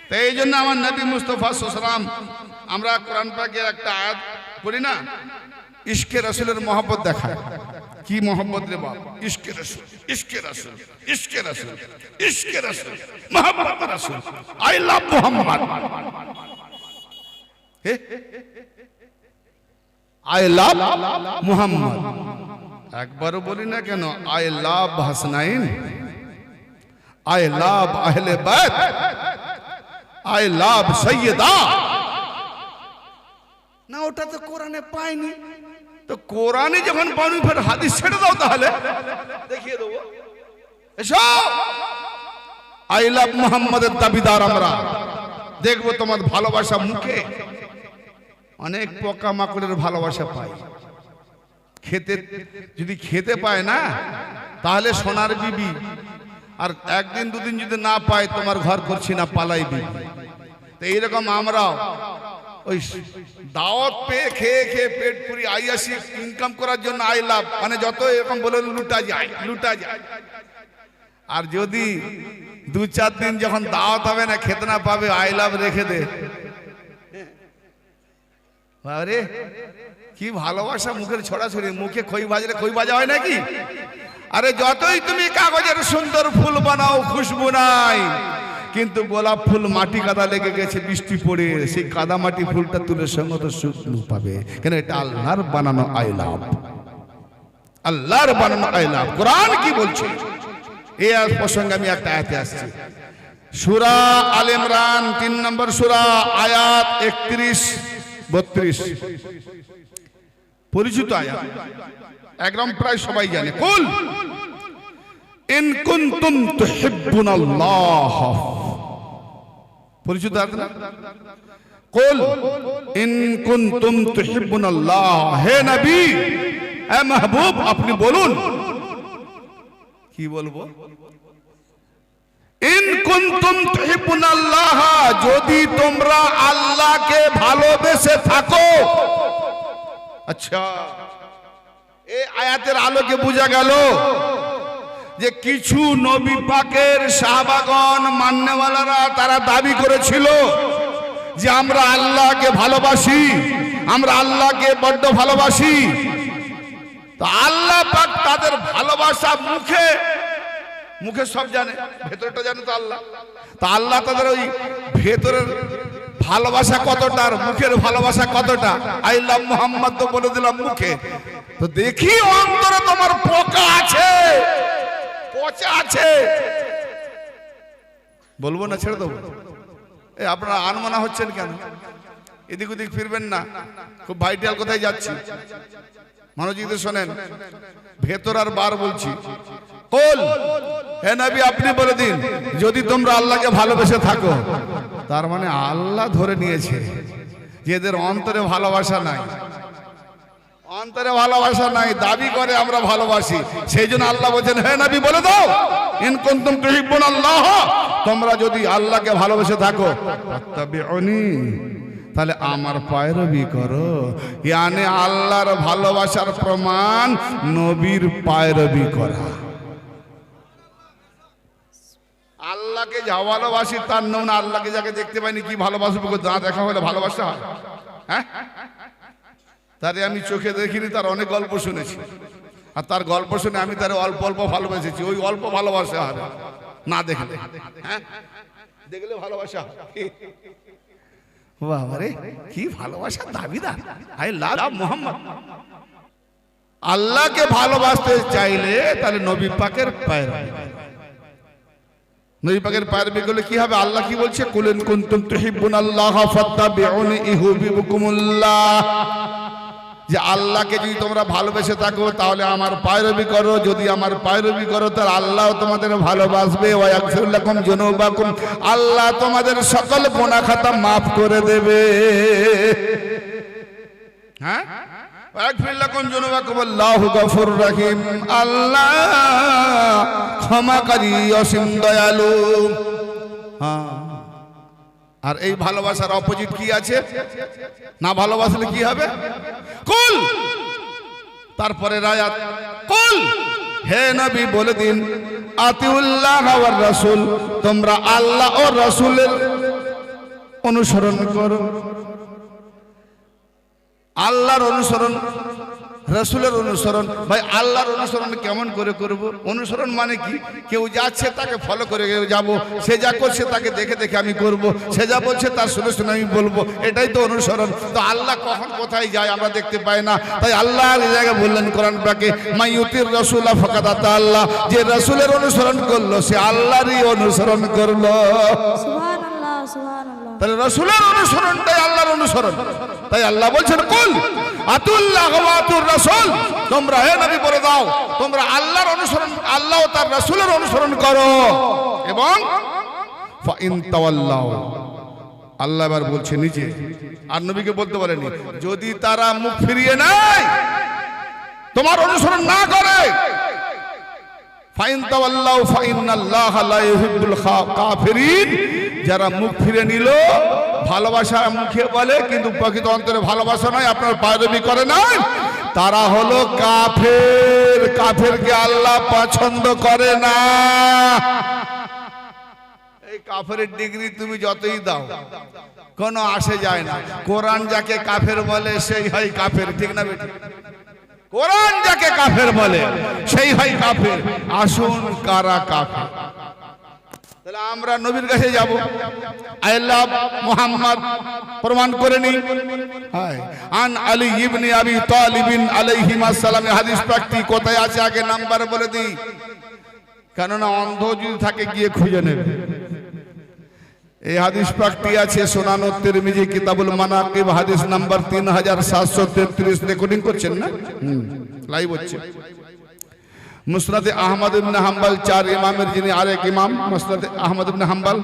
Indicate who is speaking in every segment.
Speaker 1: তাই এই জন্য আমার নবী মুস্তাফা সাল্লাম, আমরা কোরআন পাকের একটা আয়াত পড়ি না, ইশকে রাসূলের মহব্বত দেখায়। কি মহব্বত রে বাপ? ইশকে রাসূল, ইশকে রাসূল, ইশকে রাসূল, ইশকে রাসূল, মহব্বত রাসূল, I love Muhammad. I love Muhammad. একবারও বলি না কেন I love Hasnain, I love আহলে বাইত, আই লাভ সৈয়দা। না ওটা তো কোরআনে পাইনি, তো কোরআনে যখন পাইনি ফের হাদিস ছেড়ে দাও, তাহলে দেখিয়ে দেবো। এসো, আই লাভ মুহাম্মাদের দাবিদার আমরা। দেখবো তোমার ভালোবাসা মুখে। অনেক পোকা মাকড়ের ভালোবাসা পাই, খেতে যদি খেতে পায় না তাহলে সোনার বিবি, আর একদিন দুদিন যদি না পায় তোমার ঘর করছি না পালাই বিবি। তো এইরকম আমরাও ওই দাওয়াত পেয়ে খেয়ে খেয়ে পেট পুরি আইয়াসি ইনকাম করার জন্য আই লাভ, মানে যত এরকম বলে লুটা যায়, লুটা যায়। আর যদি দু চার দিন যখন দাওয়াত হবে না, খেতে না পাবে, আই লাভ রেখে দে। আরে কি ভালোবাসা মুখের ছড়াছড়ি, মুখে খই বাজলে খই বাজা হয় নাকি? আরে যতই তুমি কাগজের সুন্দর ফুল বানাও খুশবু নাই, কিন্তু গোলাপ ফুল মাটি কাদা লেগে গেছে, বৃষ্টি পড়ে সেই কাদা মাটি ফুলটা তুলে সঙ্গে তো সুন্দর পাবে। কেন? এটা আল্লাহর বানানো আই লাভ, আল্লাহর বানানো আই লাভ। কোরআন কি বলছে এই প্রসঙ্গে আমি একটা আয়াতে আসছি, সূরা আল ইমরান 3 নম্বর সূরা, আয়াত 31-32, পরিচিত আয়াত, একদম প্রায় সবাই জানে। কুল ইন কুনতুম তুহিব্বুনাল্লাহ, পরিচিত আয়াত না? কুল ইন কুনতুম তুহিব্বুনাল্লাহ, হে নবী, হে মাহবুব, আপনি বলুন। কি বলবো? ইন কুনতুম তুহিব্বুনাল্লাহ, যদি তোমরা আল্লাহকে ভালোবেসে থাকো। আচ্ছা, এই আয়াতের আলোকে বোঝা গেল যে কিছু নবী পাকের সাহাবাগণ মান্যওয়ালারা তারা দাবি করেছিল যে আমরা আল্লাহকে ভালোবাসি, আমরা আল্লাহকে বড্ড ভালোবাসি। তো আল্লাহ পাক তাদের ভালোবাসা মুখে মুখে সব জানে, ভেতরটা জানে তো আল্লাহ। তা আল্লাহ তাদের ওই ভেতরের ভালোবাসা কতটা আর মুখের ভালোবাসা কতটা, আই লাভ মুহাম্মদ তো বলে দিলাম মুখে, তো দেখি অন্তরে তোমার পোকা আছে, পচা আছে। বলবো না, ছেড়ে দেবো? এই আপনারা আনমনা হচ্ছেন কেন? এদিক ওদিক ফিরবেন না, খুব ভাইটাল কোথায় যাচ্ছি, মনোযোগ দিয়ে শোনেন। ভেতর আর বার বলছি, কুল, হে নবী আপনি বলে দিন, যদি তোমরা আল্লাহকে ভালোবেসে থাকো। তার মানে আল্লাহ ধরে নিয়েছে যে এদের অন্তরে ভালোবাসা নাই, অন্তরে ভালোবাসা নাই, দাবি করে আমরা ভালোবাসি। সেই জন্য আল্লাহ বলছেন, হে নবী বলে দাও, ইন কুনতুম তুহিব্বুনাল্লাহ, তোমরা যদি আল্লাহকে ভালোবেসে থাকো, ফাত্তাবিউনি, তাহলে আমার পায়রবি করো। ইয়ানি আল্লাহর ভালোবাসার প্রমাণ নবীর পায়রবি করা। আল্লাহকে যা ভালোবাসি তার নাম না, আল্লাহকে যাকে দেখতে পাইনি কি ভালোবাসবো? না দেখা হলে ভালোবাসা হয়? হ্যাঁ, তারে আমি চোখে দেখিনি, তার অনেক গল্প শুনেছি, আর তার গল্প শুনে আমি তার অল্প অল্প ভালোবেসেছি। ওই অল্প ভালোবাসা হবে না দেখলে, হ্যাঁ দেখলে ভালোবাসা হয়। বাবারে কি ভালোবাসা দাবিদার, আই লাভ মুহাম্মদ। আল্লাহকে ভালোবাসতে চাইলে তাহলে নবী পাকের পায়রবি, নবী পাকের পায়রবি করলে কি হবে? আল্লাহ কি বলছে? কুল ইন কুনতুম তুহিব্বুনাল্লাহ ফাত্তাবিউনি ইউহিব্বুকুমুল্লাহ, যে আল্লাহকে যদি তোমরা ভালোবেসে থাকো তাহলে আমার পায়রবি করো, যদি আমার পায়রবি করো তাহলে আল্লাহ তোমাদের ভালোবাসবে। ওয়া ইয়াগফির লাকুম যুনুবাকুম, আল্লাহ তোমাদের সকল গুনাহ খাতা মাফ করে দেবে। হ্যাঁ, ওয়া ইয়াগফির লাকুম যুনুবাকুম আল্লাহু গফুরুর রহিম, আল্লাহ ক্ষমাকারী অসীম দয়ালু। হ্যাঁ, আর এই ভালোবাসার অপোজিট কি আছে? না ভালোবাসলে কি হবে? কুল, তারপরে আয়াত, কুল, হে নবী বলে দিন, আতিউল্লাহ ওয়ার রাসূল, তোমরা আল্লাহ ও রাসূলের অনুসরণ করো। আল্লাহর অনুসরণ, রসুলের অনুসরণ। ভাই আল্লাহর অনুসরণ কেমন করে করব? অনুসরণ মানে কি? কেউ যাচ্ছে তাকে ফলো করে যাব, সে যা করছে তাকে দেখে দেখে আমি করব, সে যা বলছে তার শুনে শুনে আমি বলবো, এটাই তো অনুসরণ। তো আল্লাহ কখন কোথায় যায় আমরা দেখতে পাই না। তাই আল্লাহ এই জায়গায় বললেন কোরআন পাকে, মাইয়ুতির রাসূলা ফাকাদ আতা আল্লাহ, যে রাসূলের অনুসরণ করলো সে আল্লাহরই অনুসরণ করলো।
Speaker 2: সুবহানাল্লাহ, সুবহানাল্লাহ।
Speaker 1: তাহলে রাসূলের অনুসরণটাই আল্লাহর অনুসরণ। তাই আল্লাহ বলছেন, কুল আতুল্লাহ ওয়া আতুর রাসূল, তোমরা হে নবী বলে দাও তোমরা আল্লাহর অনুসরণ, আল্লাহ ও তার রাসূলের অনুসরণ করো। এবং ফা ইন তাওয়াল্লাউ, আল্লাহ এবার বলছে নিজে, আর নবীকে বলতে বলেনি, যদি তারা মুখ ফিরিয়ে নেয়, তোমার অনুসরণ না করে, ফা ইন তাওয়াল্লাউ ফা ইন্নাল্লাহা লা ইউহিব্বুল কাফিরিন, যারা মুখ ফিরে নিল, ভালোবাসা মুখে বলে কিন্তু প্রকৃত অন্তরে ভালোবাসা নয়, আপনার পায়রবি করে না, তারা হলো কাফের। কাফেরকে আল্লাহ পছন্দ করে না। এই কাফের ডিগ্রি তুমি যতই দাও কোনো আসে যায় না। কোরআন যাকে কাফের বলে সেই হয় কাফের, ঠিক না বেটি? কোরআন যাকে কাফের বলে সেই হয় কাফের। আসুন কারা কাফের? তাহলে আমরা নবীর কাছে যাব, আই লাভ মুহাম্মদ প্রমাণ করে নি। আন আলী ইবনে আবি তালিব আলাইহিস সালাম, হাদিস পাকটি কোথায় আছে আগে নাম্বার বলে দিই, কেননা অন্ধ যদি থাকে গিয়ে খুঁজে নেবে। এই হাদিস পাকটি আছে সুনান তিরমিজি কিতাবুল মানাকিব, হাদিস নাম্বার 3733। রেকর্ডিং করছেন না? লাইভ হচ্ছে। মুসনাদে আহমদ ইবনে হাম্বল, 4 ইমামের যিনি আরেক ইমাম, মুসনাদে আহমদ ইবনে হাম্বল,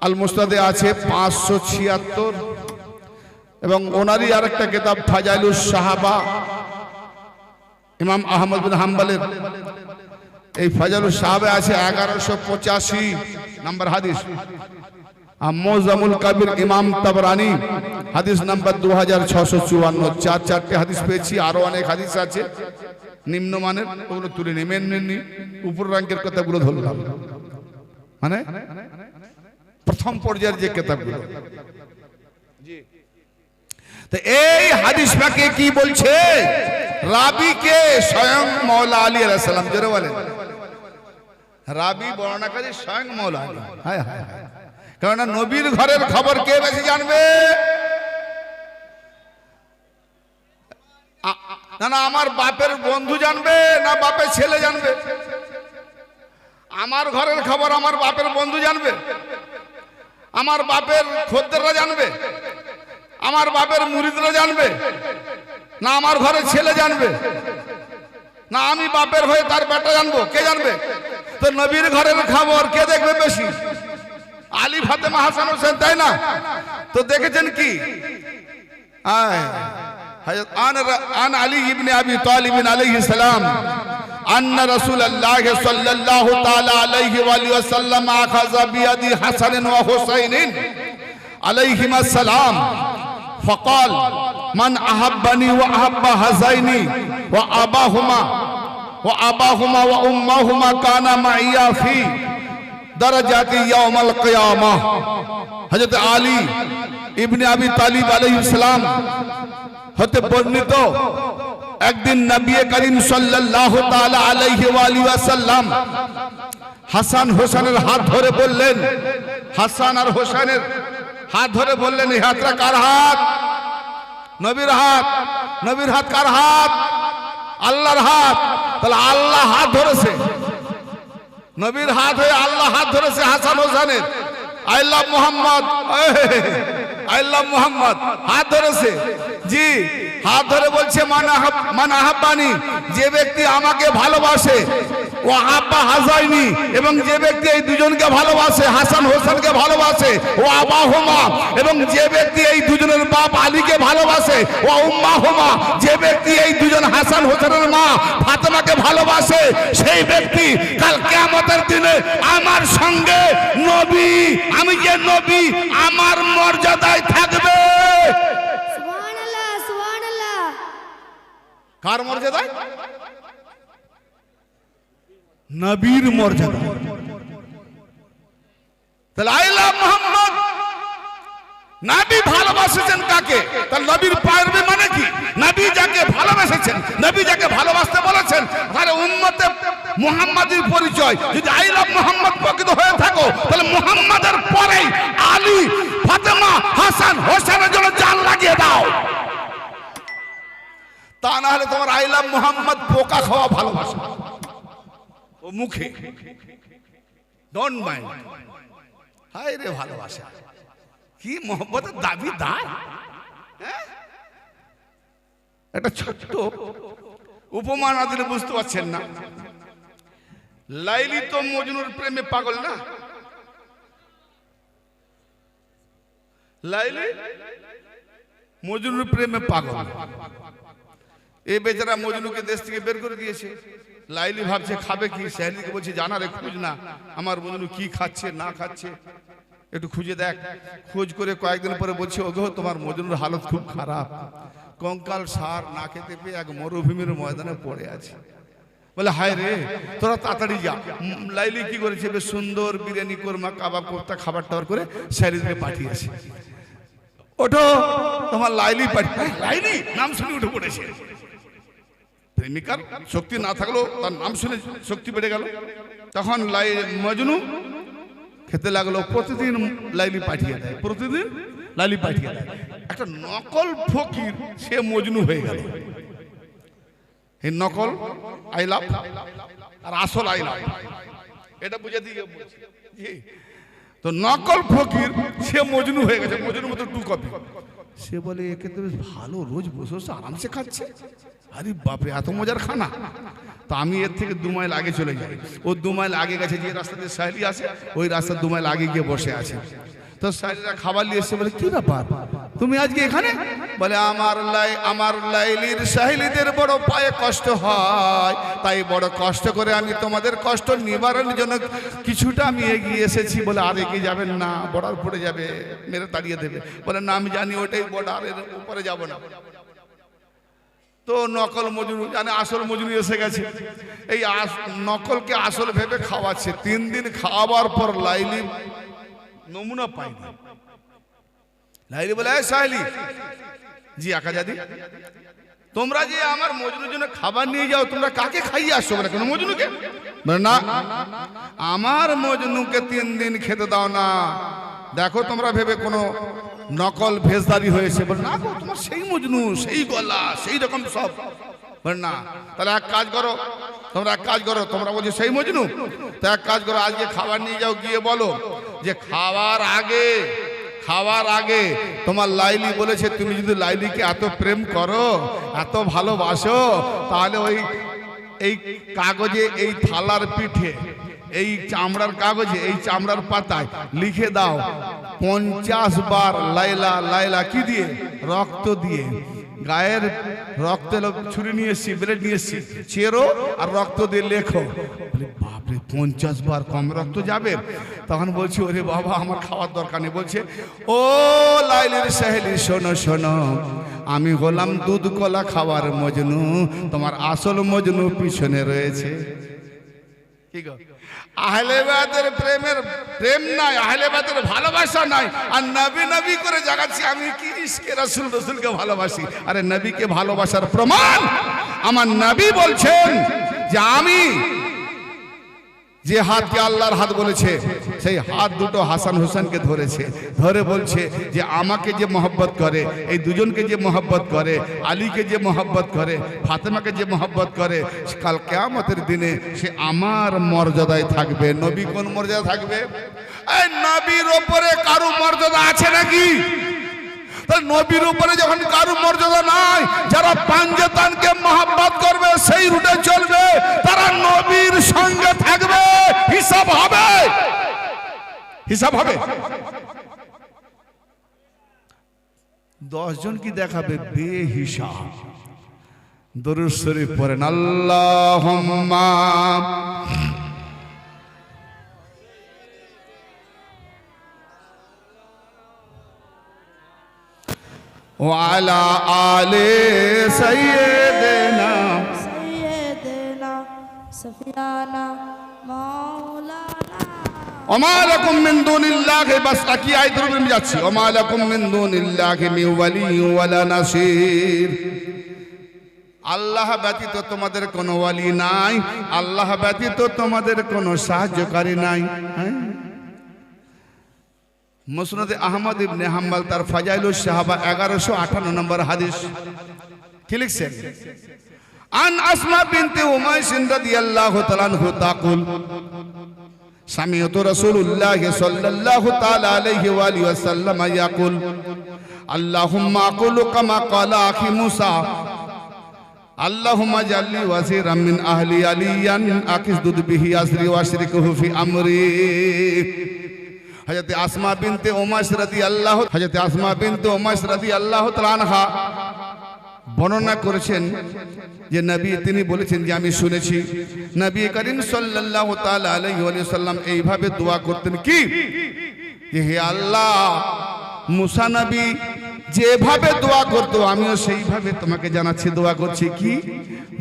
Speaker 1: আল মুসনাদে আছে 576। এবং ওনারই আরেকটা কিতাব ফাজাইলুস সাহাবা, ইমাম আহমদ বিন হাম্বলের এই ফাজাইলুস সাহাবা আছে 1185 নম্বর হাদিস। মুজামুল কাবির ইমাম তাবরানি, হাদিস নাম্বার 2654। 4 হাদিস পেয়েছি, আরো অনেক হাদিস আছে নিম্নমানের, ওগুলো তুলে নেমেননি, উপর র্যাঙ্কের কথাগুলো ধরলাম, মানে প্রথম পর্যায়ের যে কিতাবগুলো। তো এই হাদিস পাকে কি বলছে? রাবিকে স্বয়ং মাওলা আলী আলাইহিস সালাম, জোরে বলেন, রাবি বর্ণনাকারী স্বয়ং মাওলা আলী। হায় হায় হায়, কারণ নবীর ঘরের খবর কে বেশি জানবে? না না, আমার বাপের বন্ধু জানবে না বাপের ছেলে জানবে? আমার ঘরের খবর আমার বাপের বন্ধু জানবে, আমার বাপের খদ্দেররা জানবে, আমার বাপের মুরিদরা জানবে, না আমার ঘরের ছেলে জানবে, না আমি বাপের হয়ে তার বেটা জানবো? কে জানবে? তো নবীর ঘরের খবর কে দেখবে বেশি? আলী, ফাতেমা, হাসান, হোসেন, তাই না? তো দেখেছেন কি? عن علي بن ابي طالب عليه السلام ان رسول الله صلى الله تعالى عليه واله وسلم اخذ بيد حسن وحسين عليهما السلام فقال من احبني واحب هذين واباهما وامهما كان معي في درجات يوم القيامه। হযরত আলী ইবনে আবি তালিব আলাইহিস সালাম হতে বর্ণিত, একদিন নবী করিম সাল্লাল্লাহু তাআলা আলাইহি ওয়া আলিহি ওয়াসাল্লাম হাসান হোসেনের হাত ধরে বললেন, হাসান আর হোসেনের হাত ধরে বললেন, এই হাতটা কার হাত? নবীর হাত। নবীর হাত কার হাত? আল্লাহর হাত। তাহলে আল্লাহ হাত ধরেছে, নবীর হাত হয়ে আল্লাহ হাত ধরেছে হাসান হোসেনের। I love Mohammad, I love Mohammad হাত ধরেছে। জি, হাত ধরে বলছে মান আহাব্বানি, যে ব্যক্তি আমাকে ভালোবাসে, ও আব্বা হাজাইনি, এবং যে ব্যক্তি এই দুজনকে ভালোবাসে, হাসান হোসেনকে ভালোবাসে, ও আবাহুমা, এবং যে ব্যক্তি এই দুজনের বাপ আলীকে ভালোবাসে, ও উম্মাহুমা, যে ব্যক্তি এই দুজন হাসান হোসেনের মা ফাতেমাকে ভালোবাসে, সেই ব্যক্তি কাল কিয়ামতের দিনে আমার সঙ্গে নবী, আমি যে নবী, আমার মর্যাদায় থাকবে।
Speaker 2: সুবহানাল্লাহ, সুবহানাল্লাহ।
Speaker 1: কার মর্যাদায়? নবীর মর্যাদা। তাহলে আই লাভ মোহাম্মদ, নবী ভালোবাসেছেন কাকে? তার নবীর পায়রবি মানে কি? নবী যাকে ভালোবাসেছেন, নবী যাকে ভালোবাসতে বলেছেন, তাহলে উম্মতে মুহাম্মাদের পরিচয়। যদি আই লাভ মুহাম্মদ প্রকৃত হয়ে থাকো, তাহলে মুহাম্মাদের পরেই আলী, ফাতেমা, হাসান, হোসেনের জন্য জান লাগিয়ে দাও। তা না হলে তোমার আই লাভ মুহাম্মদ পোকা খাওয়া ভালোবাসা ও মুখে, ডোন্ট মাইন্ড। হায় রে ভালোবাসা, কি মোহব্বতের দাবি দায়। একটা ছোট্ট উপমা না দিলে বুঝতে পারছেন না। লাইলি তো মজনুর প্রেমে পাগল না? লাইলি মজনুর প্রেমে পাগল। এই বেচারা মজনুকে দেশ থেকে বের করে দিয়েছে। লাইলি ভাবছে খাবে কি, সাহেলিকে বলছে জানা রে, খুঁজ না আমার মজনু কি খাচ্ছে না খাচ্ছে, একটু খুঁজে দেখ। খোঁজ করে কয়েকদিন পরে বলছে, ওগো তোমার মজনুর হালত খুব খারাপ, কঙ্কাল সার না খেতে পেয়ে এক মরুভূমির ময়দানে পড়ে আছে। বলে হায় রে, তোরা তাড়াতাড়ি যা। লাইলি কি করেছে, বেশ সুন্দর বিরিয়ানি, কোরমা, কাবাব, কোফতা খাবার টাবার করে সাহেলিকে পাঠিয়েছে। ওঠো, তোমার লাইলি লাইলি নাম শুনে উঠে পড়েছে। প্রেমিকার শক্তি না থাকলেও তার নাম শুনে শক্তি বেড়ে গেল। তখন মজনু খেতে লাগলো। প্রতিদিন লাইলি পাঠিয়ে দেয়, প্রতিদিন লাইলি পাঠিয়ে দেয়। একটা নকল ফকির সে মজনু হয়ে গেল। এই নকল আইলাপ আর আসল আইলাপ, এটা বুঝে দিয়ে তো নকল ফকির সে মজনু হয়ে গেছে, মজনুর মতো টু কপি। সে বলে একে তো বেশ ভালো, রোজ বসে বসে আরামসে খাচ্ছে। আরে বাপরে, এত মজার খানা। তো আমি এর থেকে 2 মাইল আগে চলে যাই। ও 2 মাইল আগে গেছে, যে রাস্তা দিয়ে সাহেলি আছে ওই রাস্তা 2 মাইল আগে গিয়ে বসে আছে। তো সাহেলিরা খাবার নিয়ে এসে বলে, কি ব্যাপার তুমি আজকে এখানে? বলে আমার লাইলির সাহেলিদের বড় পায়ে কষ্ট হয়, তাই বড় কষ্ট করে আমি তোমাদের কষ্ট নিবারণের জন্য কিছুটা আমি এগিয়ে এসেছি। বলে আর এগিয়ে যাবেন না, বর্ডার পড়ে যাবে, মেরে তাড়িয়ে দেবে। বলে না আমি জানি ওটাই বর্ডারের উপরে যাব না। তো নকল মজনু জানে আসল মজনু এসে গেছে। এই নকলকে আসল ভেবে খাওয়াচ্ছে। 3 দিন খাওয়াবার পর লাইলি নমুনা পাইনি। লাইলি বলে, সাহেলি জি আকাজাদি, তোমরা যে আমার মজনুর জন্য খাবার নিয়ে যাও, তোমরা কাকে খাইয়ে আসছো? বলে কোনো মজনুকে? না, আমার মজনুকে 3 দিন খেতে দাও না। দেখো তোমরা ভেবে কোনো নকল ভেজদারি হয়েছে। বলে না গো, তোমার সেই মজনু, সেই গলা, সেই রকম সব। বলে না, তাহলে এক কাজ করো, তোমরা এক কাজ করো, তোমরা বলছো সেই মজনু, তো এক কাজ করো, আজকে খাবার নিয়ে যাও, গিয়ে বলো যে খাওয়ার আগে তোমার লাইলি বলেছে, তুমি যদি লাইলিকে এত প্রেম করো, এত ভালোবাসো, তাহলে এই কাগজে, এই থালার পিঠে, এই চামড়ার কাগজে, এই চামড়ার পাতায় লিখে দাও 50 বার লাইলা লাইলা। কি দিয়ে? রক্ত দিয়ে। গায়ের রক্ত ছুরি নিয়ে এসছি, ব্লেড নিয়ে এসছি, চেরো আর রক্ত দিয়ে লেখো। বলে বাপরে, 50 বার, কম রক্ত যাবে? তখন বলছি, ওরে বাবা আমার খাওয়ার দরকার নেই। বলছে, ও লাইলির সাহেলি শোনো শোনো, আমি হলাম দুধ কলা খাওয়ার মজনু, তোমার আসল মজনু পিছনে রয়েছে। কি গো, আহলে বায়তের প্রেম নাই, আহলে বায়তের ভালোবাসা নাই, আর নবী নবী করে জাগাচ্ছি আমি কি ইশকে রাসূল, রাসূলকে ভালোবাসি। আরে নবীকে ভালোবাসার প্রমাণ আমার নবী বলছেন যে আমি যে হাতকে আল্লাহর হাত বলেছে, সেই হাত দুটো হাসান হোসেনকে ধরেছে, ধরে বলছে যে আমাকে যে মহব্বত করে, এই দুজনকে যে মহব্বত করে, আলীকে যে মহব্বত করে, ফাতেমাকে যে মহব্বত করে, কাল কিয়ামতের দিনে সে আমার মর্যাদায় থাকবে। নবী কোন মর্যাদা থাকবে? এই নবীর উপরে কারো মর্যাদা আছে নাকি? নবীর উপরে যখন কারো মর্যাদা নাই, যারা পাঞ্জাতানকে মহব্বত করবে, সেই রুটে চলবে, তারা নবীর সঙ্গে থাকবে। হিসাব হবে, হিসাব হবে। 10 জন কি দেখাবে বেহিসাব। দরুদ শরীফ পড়েন, আল্লাহুম্মা ওয়ালা আলে সাইয়্যিদিনা
Speaker 2: সফিয়ানা মাওলানা
Speaker 1: ওমা লাকুম মিন দুনিল্লাহি, বাস কি আয়াতের উপরে আমি যাচ্ছি। ওমা লাকুম মিন দুনিল্লাহি মিন ওয়ালি ওয়ালা নাসির। আল্লাহ ব্যতীত তোমাদের কোনো ওয়ালি নাই, আল্লাহ ব্যতীত তোমাদের কোনো সাহায্যকারী নাই। মুসনাদে আহমদ ইবনে হাম্বল তার ফাজাইলুস সাহাবা 1158 নম্বর হাদিস কি লিখছেন? আন আসমা বিনতে উমাইস রাদিয়াল্লাহু তাআলা আনহা তাকুল সামি'তু রাসূলুল্লাহ সাল্লাল্লাহু তাআলা আলাইহি ওয়া আলিহি ওয়াসাল্লাম ইয়াকুল আল্লাহুম্মা আকুলু কামা ক্বালা আখি মুসা আল্লাহুম্মা জাল্লি ওয়াজিরাম মিন আহলি আলিয়ান আকিসদুদ বিহি আসরি ওয়াশরিকুহু ফি আমরি। হযরত আসমা বিনতে উমাইস রাদিয়াল্লাহু তাআলা আনহা বর্ণনা করেছেন যে নবী তিনি বলেছেন যে আমি শুনেছি নবী করিম সাল্লাল্লাহু তাআলা আলাইহি ওয়া সাল্লাম এইভাবে দোয়া করতেন কি, যে হে আল্লাহ, মুসা নবী যেভাবে দোয়া করতো আমিও সেইভাবে তোমাকে জানাচ্ছি দোয়া করছি। কি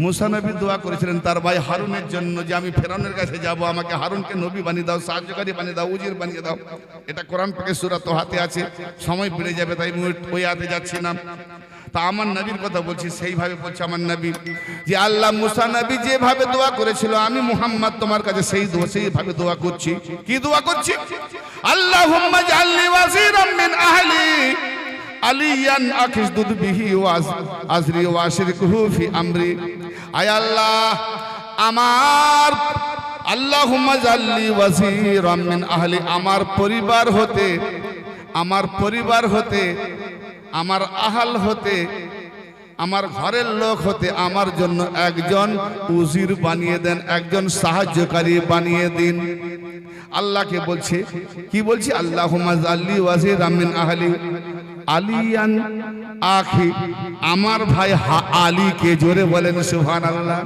Speaker 1: মুসা নবী দোয়া করেছিলেন তার ভাই হারুনের জন্য, যে আমি ফেরাউনের কাছে যাব, আমাকে হারুনকে নবী বানিয়ে দাও, সাহায্যকারী বানিয়ে দাও, উজির বানিয়ে দাও। এটা কোরআন পাকের সূরা তোহাতে আছে, সময় বেড়ে যাবে তাই ওই আয়াতে যাচ্ছি না। তা আমার নবীর কথা বলছি, সেইভাবে বলছে আমার নবী যে আল্লাহ, মুসা নবী যেভাবে দোয়া করেছিল আমি মুহাম্মদ তোমার কাছে সেইভাবে দোয়া করছি। কি দোয়া করছি? আল্লাহুম্মা জাল্লি ওয়াজিরাম মিন আহলি আলিয়ান আকিসদুদ বিহি আজরি ওয়াশরিকুহু ফি আমরি। আয় আল্লাহ, আমার আল্লাহুম্মা জাল্লি ওয়াজিরাম মিন আহলি, আমার পরিবার হতে আমার আহাল হতে আমার ঘরের লোক হতে আমার জন্য একজন উজির বানিয়ে দেন, একজন সাহায্যকারী বানিয়ে দিন। আল্লাহকে বলছে, কি বলছি? আল্লাহুম্মা জাল্লি ওয়াজিরাম মিন আহলি আলিয়ান আখি, আমার ভাই আলীকে। জোরে বলেন সুবহানাল্লাহ।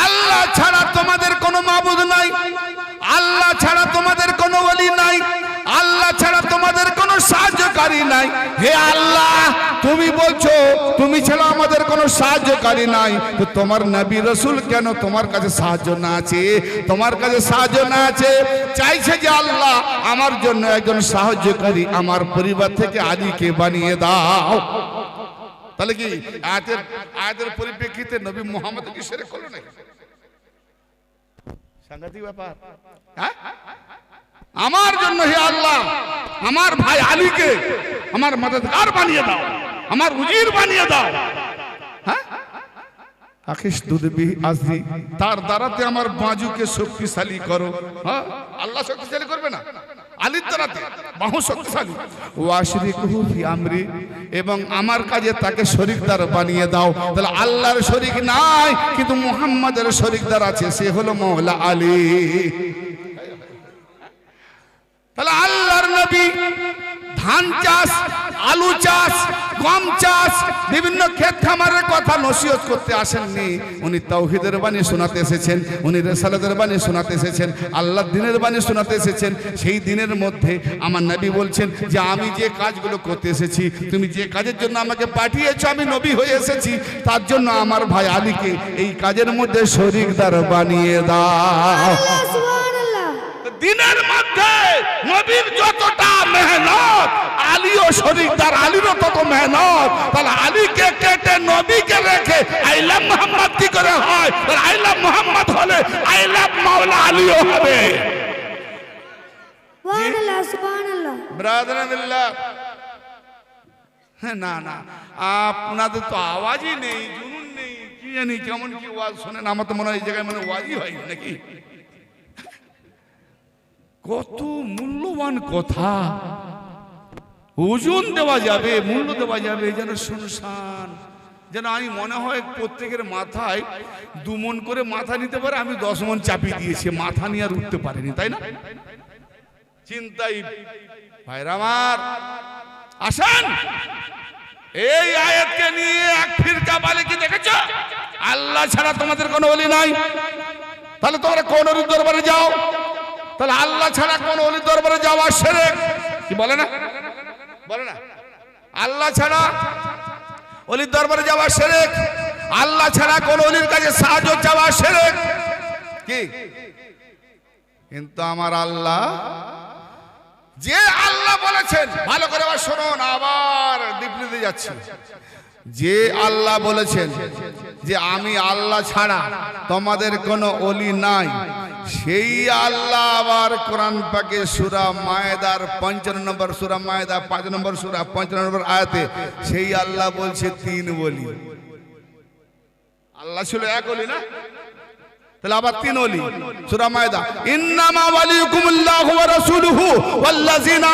Speaker 1: আল্লাহ ছাড়া তোমাদের কোনো মাবুদ নাই, আল্লাহ ছাড়া তোমাদের কোনো ওলি নাই, আল্লাহ ছাড়া তোমাদের কোনো সাহায্যকারী নাই। হে আল্লাহ, তুমি বলছো তুমি ছাড়া আমাদের কোনো সাহায্যকারী নাই, তো তোমার নবী রাসূল কেন তোমার কাছে সাহায্য না আছে? তোমার কাছে সাহায্য না আছে, চাইছে যে আল্লাহ আমার জন্য একজন সাহায্যকারী আমার পরিবার থেকে আলীকে বানিয়ে দাও। তাহলে কি আয়াতের পরিপ্রেক্ষিতে নবী মুহাম্মদ কি শিরক করলো নাকি? সাংঘাতিক ব্যাপার। হ্যাঁ, আমার জন্য হে আল্লাহ আমার ভাই আলীকে আমার মদদগার বানিয়ে দাও, আমার উজির বানিয়ে দাও। হ্যাঁ, আকিসদুদ বিহি আজরি, তার দ্বারাতে আমার বাজুকে শক্তিশালী করো। হ্যাঁ, আল্লাহ শক্তিশালী করবে না, আলীর দ্বারাতে বাহু শক্তিশালী। ওয়াশরিকুহু ফি আমরি, এবং আমার কাজে তাকে শরীকদার বানিয়ে দাও। তাহলে আল্লাহর শরীক নাই, কিন্তু মুহাম্মাদের শরীকদার আছে, সে হলো মওলা আলী। তাহলে আল্লাহর নবী ধান চাষ, আলু চাষ, গম চাষ, বিভিন্ন ক্ষেত খামারের কথা নসিহত করতে আসেননি। উনি তাওহীদের বাণী শোনাতে এসেছেন, উনি রিসালাতের বাণী শোনাতে এসেছেন, আল্লাহর দ্বীনের বাণী শোনাতে এসেছেন। সেই দিনের মধ্যে আমার নবী বলছেন যে আমি যে কাজগুলো করতে এসেছি, তুমি যে কাজের জন্য আমাকে পাঠিয়েছো, আমি নবী হয়ে এসেছি, তার জন্য আমার ভাই আলীকে এই কাজের মধ্যে শরীকদার বানিয়ে দাও।
Speaker 2: সুবহানাল্লাহ।
Speaker 1: দিনের মধ্যে নবীর যতটা মেহনত, আলীও শরীকদার, আলীরও তত মেহনত। তাহলে আলীকে কেটে নবীকে রেখে আইলাম মুহাম্মদ কি করে হয়? আইলাম মুহাম্মদ হলে আইলাম মাওলা আলীও হবে।
Speaker 2: সুবহানাল্লাহ, সুবহানাল্লাহ।
Speaker 1: ব্রাদারাল্লাহ, না না, আপনাদের তো আওয়াজই নেই, জুনুন নেই, কি জানি কেমন কি ওয়াজ শোনেন। আমার তো মনে হয় এই জায়গায় মানে ওয়াজই হয় নাকি। কত মূল্যবান কথা, ওজন দেওয়া যাবে, মূল্য দেওয়া যাবে, যেন শুনশান, যেন আমি মনে হয় প্রত্যেকের মাথায় 2 মণ করে মাথা নিতে পারে, আমি 10 মণ চাপিয়ে দিয়েছি, মাথা নিয়ে আর উঠতে পারেনি, তাই না? চিন্তাই ভাইরা আমার, আসেন এই আয়াতকে নিয়ে এক ফিরকা বলে কি দেখেছো আল্লাহ ছাড়া তোমাদের কোনো ওলি নাই। তাহলে তোমরা কোন ওলির দরবারে যাও? তাহলে আল্লাহ ছাড়া কোন ওলির দরবারে যাওয়া শিরক। কি বলে না, বলে না? আল্লাহ ছাড়া ওলির দরবারে যাওয়া শিরক, আল্লাহ ছাড়া কোন ওলির কাছে সাহায্য চাওয়া শিরক। কি কিন্তু আমার আল্লাহ, যে আল্লাহ বলেছেন, ভালো করে আবার শুনুন, আবার বিবৃতি যাচ্ছে, যে আল্লাহ বলেছেন যে আমি আল্লাহ ছাড়া তোমাদের কোনো ওলি নাই, সেই আল্লাহ আবার কোরআন পাকে সূরা মায়েদার 55 নম্বর সূরা মায়েদা 5 নম্বর সূরা 55 নম্বর আয়াতে সেই আল্লাহ বলছে 3 ওলি। আল্লাহ ছিল এক ওলি না, তাহলে আবার 3 ওলি। সূরা মায়েদা, ইন্নামা ওয়ালিয়ুকুমুল্লাহু ওয়া রাসূলুহু ওয়াল্লাযিনা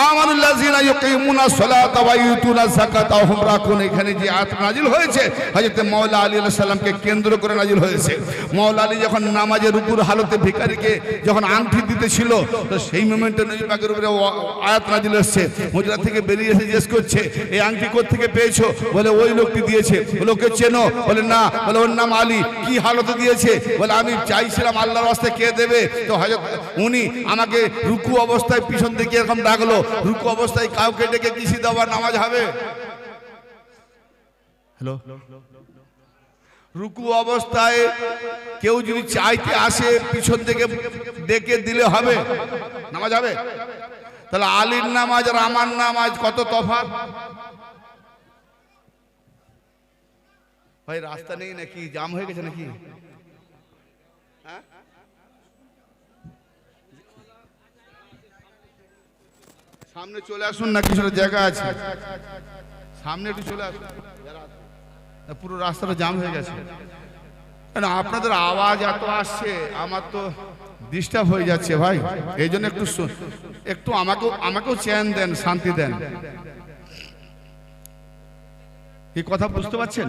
Speaker 1: আমানুল্লাযিনা ইউকিমুনাস সালাতা ওয়া ইউতুনাজ যাকাতা ওয়া হুম রাকুন। এখানে যে আয়াত নাজিল হয়েছে হযরত মাওলা আলী আলাইহিস সালামকে কেন্দ্র করে নাজিল হয়েছে। মাওলা আলী যখন নামাজে রুকুর হালতে ভিখারিকে যখন আংটি দিতেছিল, তো সেই মোমেন্টে নবী পাকের উপরে আয়াত নাজিল হচ্ছে। হুজরা থেকে বেরিয়ে এসে জিজ্ঞেস করছে, এই আংটি কোথা থেকে পেয়েছো? বলে ওই লোকটি দিয়েছে। লোকে চেনো? বলে না। বলে ওর নাম আলী। কি হালতে দিয়েছে? বলে আমি চাইছিলাম আল্লাহর রাস্তায় কে দেবে, তো হযরত উনি আমাকে রুকু অবস্থায় পিছন থেকে এরকম ডাকলো। রুকু অবস্থায় কাউকে ডেকে কিসি দেওয়ার নামাজ হবে? হ্যালো, রুকু অবস্থায় কেউ যদি চাইতে আসে পিছন থেকে ডেকে দিলে হবে? নামাজ হবে? তাহলে আলীর নামাজ আর আমার নামাজ কত তফাৎ? ভাই রাস্তা নেই নাকি, জাম হয়ে গেছে নাকি? হ্যাঁ, সামনে চলে আসুন না, কিছু জায়গা আছে সামনে, একটু চলে আসুন। পুরো রাস্তাটা জাম হয়ে গেছে। আপনাদের আওয়াজ এত আসছে, আমার তো ডিস্টার্ব হয়ে যাচ্ছে ভাই। এই জন্য একটু আমাকেও চ্যান দেন, শান্তি দেন। এই কথা বুঝতে পারছেন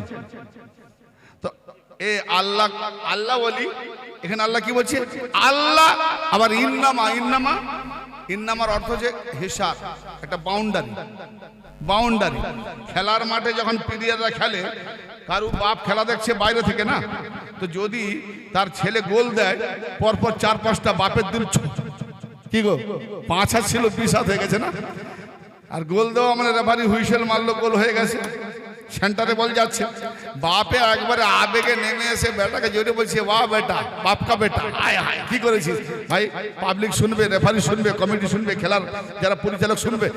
Speaker 1: তো? এ আল্লাহ, আল্লাহ বলি, এখানে আল্লাহ কি বলছে? আল্লাহ আবার ইন্নামার অর্থ যে হিসাব, একটা বাউন্ডারি। খেলার মাঠে যখন প্লেয়াররা খেলে, কারু বাপ খেলা দেখছে বাইরে থেকে না, তো যদি তার ছেলে গোল দেয়, পরপর 4-5টা বাপের দিল কি গো, 5 হাত ছিল 20 হাত হয়ে গেছে না। আর গোল দেওয়া মানে রেফারি হুইসেল মারলো, গোল হয়ে গেছে, সেন্টারে বল যাচ্ছে। বাপে একবারে আবেগে নেমে এসে বেটাকে জোরে বলছে, বাহ বেটা, বাপ কা বেটা, আয় হায় কি করেছিস ভাই? পাবলিক শুনবে, রেফারি শুনবে, কমিটি শুনবে, খেলার যারা পরিচালক শুনবে।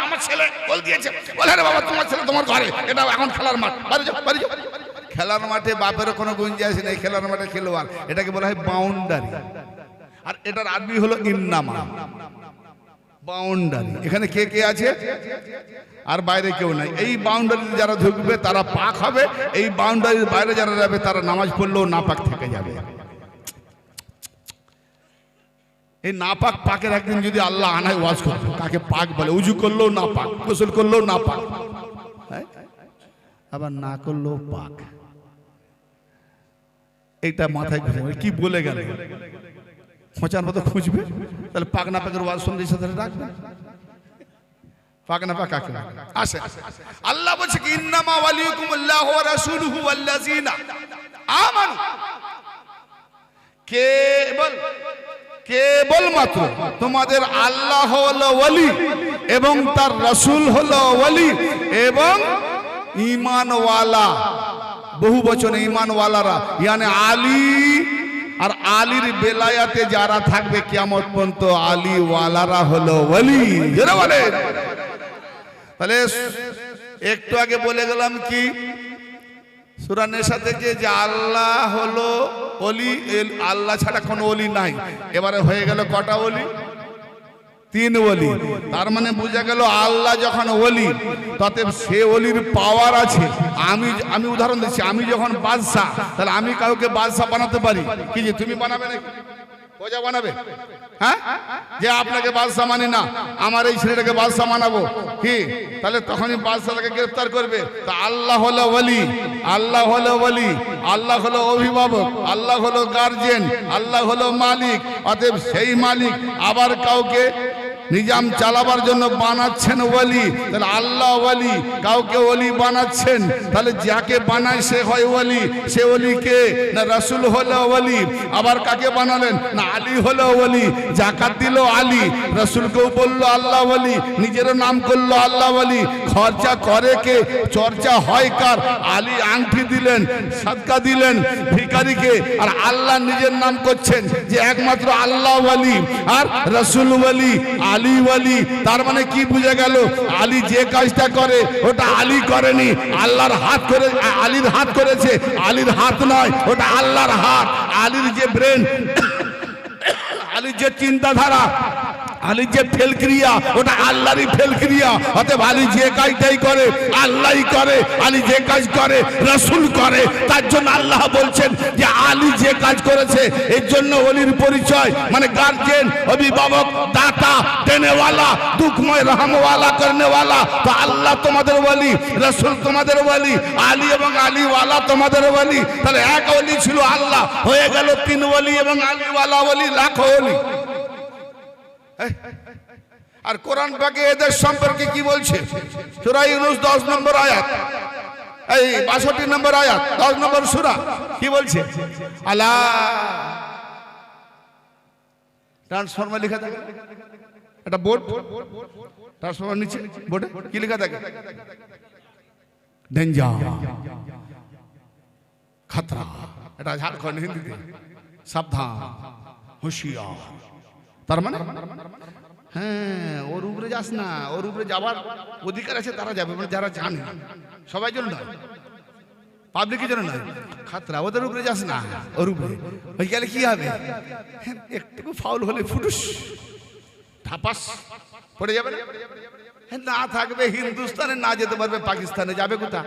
Speaker 1: আমার ছেলে গোল দিয়েছে, বলে রে বাবা তোমার ছেলে তোমার ঘরে, এটা এখন খেলার মাঠ, বাড়ি যাও। খেলার মাঠে বাপেরও কোনো গুঞ্জাইশ নেই, খেলার মাঠে খেলোয়াড়। এটাকে বলা হয় বাউন্ডারি। আর এটার আরবি হলো ইন্নামা, বাউন্ডারি। এখানে কে কে আছে? আর বাইরে কেউ নাই। এই বাউন্ডারিতে যারা ঢুকবে তারা পাক হবে, এই বাউন্ডারির বাইরে যারা যাবে তারা নামাজ পড়লেও নাপাক থেকে যাবে। এই নাপাক পাকের একদিন যদি আল্লাহ আনায় ওয়াজ করবে, কাকে পাক বলে? উজু করলেও না পাক, গোসল করলেও না পাক, আবার না করলেও পাক। এইটা মাথায় ঘুরে কি বলে গেল, খোঁচার মতো খুঁজবে। তাহলে পাক না পাকের ওয়াজ শুনলে সাথে রাখবে। পাক না পাক কাকে আসে? আল্লাহ বলছে কি ইন্নামা ওয়ালিয়ুকুমুল্লাহু ওয়া রাসূলুহু ওয়াল্লাযিনা আমানু, কেবলমাত্র তোমাদের আল্লাহ হলো ওলি এবং তার রাসূল হলো ওলি এবং ঈমানওয়ালা, বহু বচনে ঈমানওয়ালারা, ইয়ানি আলী। আর আলীর বেলায়াতে যারা থাকবে কিয়ামত পর্যন্ত, আলী ওয়ালারা হলো ওলি। যারা বলে, তাহলে একটু আগে বলে গেলাম কি সূরা নিসা থেকে যে আল্লাহ হলো ওলি, আল্লাহ ছাড়া কোনো ওলি নাই। এবারে হয়ে গেল কটা ওলি? 3 ওলি। তার মানে বোঝা গেল আল্লাহ যখন ওলি, তাতে সে ওলির পাওয়ার আছে। আমি উদাহরণ দিচ্ছি, আমি যখন বাদশা, তাহলে আমি কাউকে বাদশা বানাতে পারি কি? যে তুমি বানাবে নাকি? কোজা বানাবে? হ্যাঁ, যে আপনাকে বাদশা মানি না, আমার এই ছেলেটাকে বাদশা মানাবো কি? তাহলে তখনই বাদশাকে গ্রেফতার করবে। তা আল্লাহ হলো ওলি, আল্লাহ হলো ওলি, আল্লাহ হলো অভিভাবক, আল্লাহ হলো গার্জিয়ান, আল্লাহ হলো মালিক। অতএব সেই মালিক আবার কাউকে নিজাম চালাবার জন্য বানাচ্ছেন ওলি, তাহলে আল্লাহ ওলি, কাউকে ওলি বানাচ্ছেন, তাহলে যাকে বানায় সে হয় ওলি। সে ওলি কে? না রাসূল হলো ওলি। আবার কাকে বানালেন? না আলী হলো ওলি। জাকাত দিল আলী, রাসূলকেও বললো আল্লাহ ওলি, নিজেরও নাম করলো আল্লাহ ওলি। খরচা করে কে? চর্চা হয় কার? আলী আংটি দিলেন, সাদকা দিলেন ভিখারিকে, আর আল্লাহ নিজের নাম করছেন যে একমাত্র আল্লাহ ওলি আর রাসূল ওলি, আলী ওলি। তার মানে কি বুঝে গেল? আলী যে কাজটা করে ওটা আলী করেনি, আল্লাহর হাত করে, আলীর হাত করেছে। আলীর হাত নয়, ওটা আল্লাহর হাত। আলীর যে ব্রেন, আলীর যে চিন্তাধারা, আলী যে ফেলক্রিয়া, ওটা আল্লাহরই ফেলক্রিয়া। অতএব আলী যে কাজটাই করে আল্লাহই করে, আলী যে কাজ করে রাসূল করে। তার জন্য আল্লাহ বলছেন যে আলী যে কাজ করেছে, এর জন্য ওলির পরিচয় মানে গার্জেন, অভিভাবক, দাতা, দেনেওয়ালা, দুঃখময় রহমওয়ালা, করনেওয়ালা। তো আল্লাহ তোমাদের ওলি, রাসূল তোমাদের ওলি, আলী এবং আলীওয়ালা তোমাদের ওলি। তাহলে এক ওলি ছিল আল্লাহ, হয়ে গেল তিন ওলি এবং আলীওয়ালা ওলি, লাখো ওলি। আর কোরআন পাকে এদের সম্পর্কে কি বলছে? সূরা ইউনূস 10 নম্বর আয়াত, এই 62 নম্বর আয়াত, 10 নম্বর সূরা কি বলছে? আলা, ট্রান্সফরমার লেখা থাকে, এটা বোর্ড, ট্রান্সফরমার নিচে বোর্ডে কি লেখা থাকে? ডেঞ্জার, খতরা। এটা ঝাড়খণ্ড হিন্দিতে সাবধান, হুঁশিয়ার। তার মানে হ্যাঁ, ওর উপরে যাস না, ওর উপরে যাবার অধিকার আছে তারা যাবে, মানে যারা জানে, সবাই জন্য নয়, পাবলিকের জন্য নয়। খাতরা, ওদের উপরে যাস না, ওর উপরে ওই গেলে কি হবে? একটু ফাউল হলে ফুটুস ঠাপাস পড়ে যাবে না। থাকবে হিন্দুস্তানে, না যেতে পারবে পাকিস্তানে, যাবে কোথা?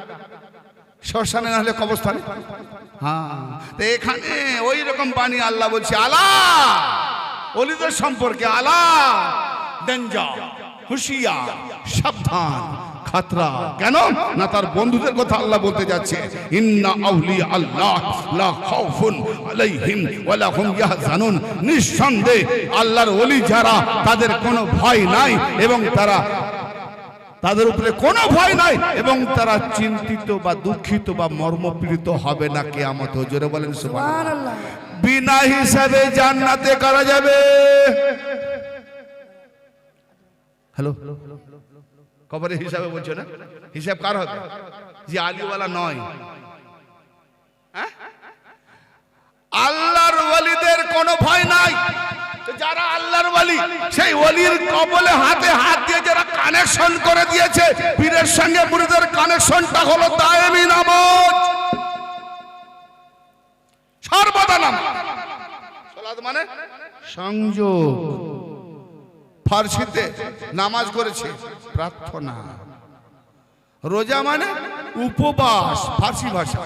Speaker 1: শ্মশানে, না হলে কবরস্থানে। হ্যাঁ, তো এখানে ওই রকম বাণী আল্লাহ বলছে আলা ওলিদের সম্পর্কে, আলা ডেঞ্জার, হুঁশিয়ার, সাবধান, খাতরা। কেন না? তার বন্ধুদের কথা আল্লাহ বলতে যাচ্ছে, ইন্না আউলিয়া আল্লাহ লা খাউফুন আলাইহিম ওয়া লা হুম ইয়াহজানুন। নিঃসন্দেহে আল্লাহর ওলি যারা, তাদের কোনো ভয় নাই এবং তাদের উপরে কোনো ভয় নাই এবং তারা চিন্তিত বা দুঃখিত বা মর্মপীড়িত হবে না কিয়ামতে। জোরে বলেন সুবহানাল্লাহ। বিনা হিসাবে জান্নাতে করা যাবে। হ্যালো, কবরের হিসাবে বলছো না? হিসাব কার হবে? যে আলীওয়ালা নয়। আল্লাহর ওলিদের কোনো ভয় নাই। যারা আল্লাহর ওলি, সেই ওলির কবলে হাতে হাত দিয়ে যারা কানেকশন করে দিয়েছে, পীরের সঙ্গে মুরিদের কানেকশনটা হলো দায়েমি নামাজ, সর্বদা নামাজ। সালাত মানে সংযোগ। ফার্সিতে নামাজ করেছে প্রার্থনা। রোজা মানে উপবাস, ফার্সি ভাষা।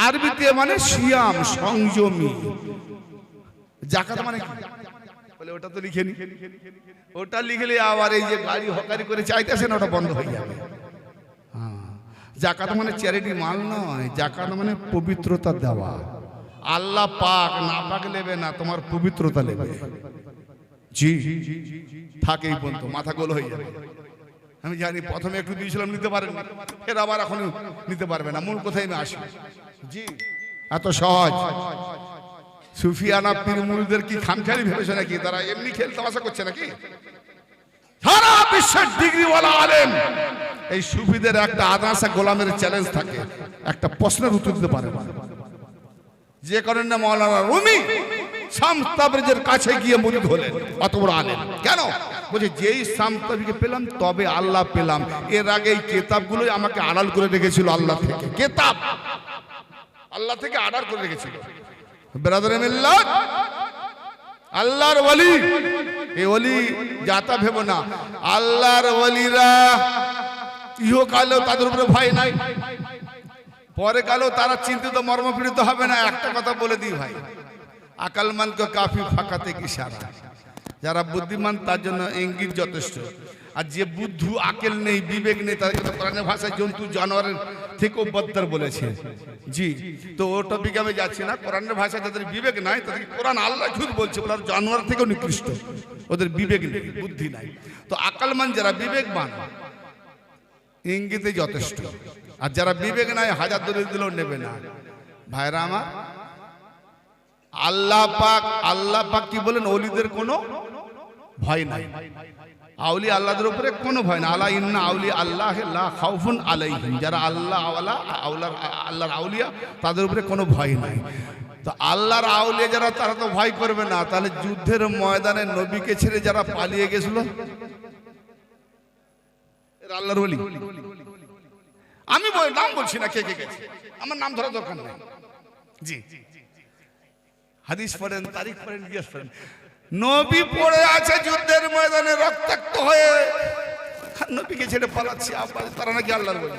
Speaker 1: আরবিতে মানে সিয়াম, সংযমী। যাকাত মানে কি? বলে ওটা তো লিখে নি, ওটা লিখলে আবার এই যে গাড়ি হকারি করে চাইতেছেন ওটা বন্ধ হয়ে যাবে। যাকাত মানে চ্যারিটি মাল নয়, যাকাত মানে পবিত্রতা দেওয়া। আল্লাহ পাক না পাক নেবে না, তোমার পবিত্রতা নেবে। জি থাকেই বন্ধু, মাথা গোল হয়ে যাবে। আমি জানি প্রথমে একটু দিয়েছিলাম, নিতে পারেন, ফের আবার এখন নিতে পারবে না। মূল কোথায় আমি আসি। জি এত সহজ। সুফিয়ানা পীর মুরিদদের কি খামখেয়ালি ভেবেছে নাকি? তারা এমনি খেল তামাশা করছে নাকি? সারা বিশ্বের ডিগ্রিওয়ালা আলেম এই সুফিদের একটা আদর্শ গোলামের চ্যালেঞ্জ থাকে, একটা প্রশ্নের উত্তর দিতে পারে না। যে করেন না মাওলানা রুমি শামস তাবরিজের কাছে গিয়ে মুরিদ হলেন, অত বড় আলেম। কেন? বলছে যেই শামস তাবরিজকে পেলাম তবে আল্লাহ পেলাম। এর আগে এই কিতাবগুলোই আমাকে আড়াল করে রেখেছিল আল্লাহ থেকে। কিতাব আল্লাহ থেকে আড়াল করে রেখেছিল। ব্রাদার মিল্লাত, আল্লাহর ওলি, এই ওলি জাতা ভেবো না। আল্লাহর ওলিরা ইহকালেও তাদের উপরে ভয় নাই, পরে কালেও তারা চিন্তিত মর্মপীড়িত হবে না। একটা কথা বলে দিই ভাই, আকলমান কো কাফি ফাকাতে কি সারা। যারা বুদ্ধিমান তার জন্য ইঙ্গিত যথেষ্ট। আর যে বুদ্ধু আকেল নেই, বিবেক নেই, তাদেরকে তো কোরআনের ভাষায় জন্তু জানোয়ারের থেকেও বদতর বলেছে। জি, তো ও টপিকে আমি যাচ্ছি না। কোরআনের ভাষায় যাদের বিবেক নাই তাদেরকে কোরআন আল্লাহ খুদ বলছে, ওরা জানোয়ার থেকেও নিকৃষ্ট, ওদের বিবেক নেই, বুদ্ধি নাই। তো আকলমান যারা বিবেকবান ইঙ্গিতে যথেষ্ট, আর যারা বিবেক নাই হাজার দলিল দিলেও নেবে না। ভাইরা আমার, আল্লাহ পাক কি বলেন? ওলিদের কোনো ভয় নাই, আউলি আল্লাহদের উপরে কোনো ভয় না। আলা ইন্না আউলি আল্লাহ লা খাউফুন আলাইহিম, যারা আল্লাহর আউলিয়া তাদের উপরে কোনো ভয় নাই। তো আল্লাহর আউলিয়া যারা, তারা তো ভয় করবে না। তাহলে যুদ্ধের ময়দানে নবীকে ছেড়ে যারা পালিয়ে গেছিল এরা আল্লাহর ওলি। আমি নাম বলছি না কে কে গেছে, আমার নাম ধরা দরকার নেই। জি, হাদিস পড়েন, তারিখ পড়েন, জিজ্ঞেস করেন। নবী পড়ে আছে যুদ্ধের ময়দানে রক্তাক্ত হয়ে, নবীকে ছেড়ে পালাচ্ছে, তারা নাকি আল্লাহর ওলি।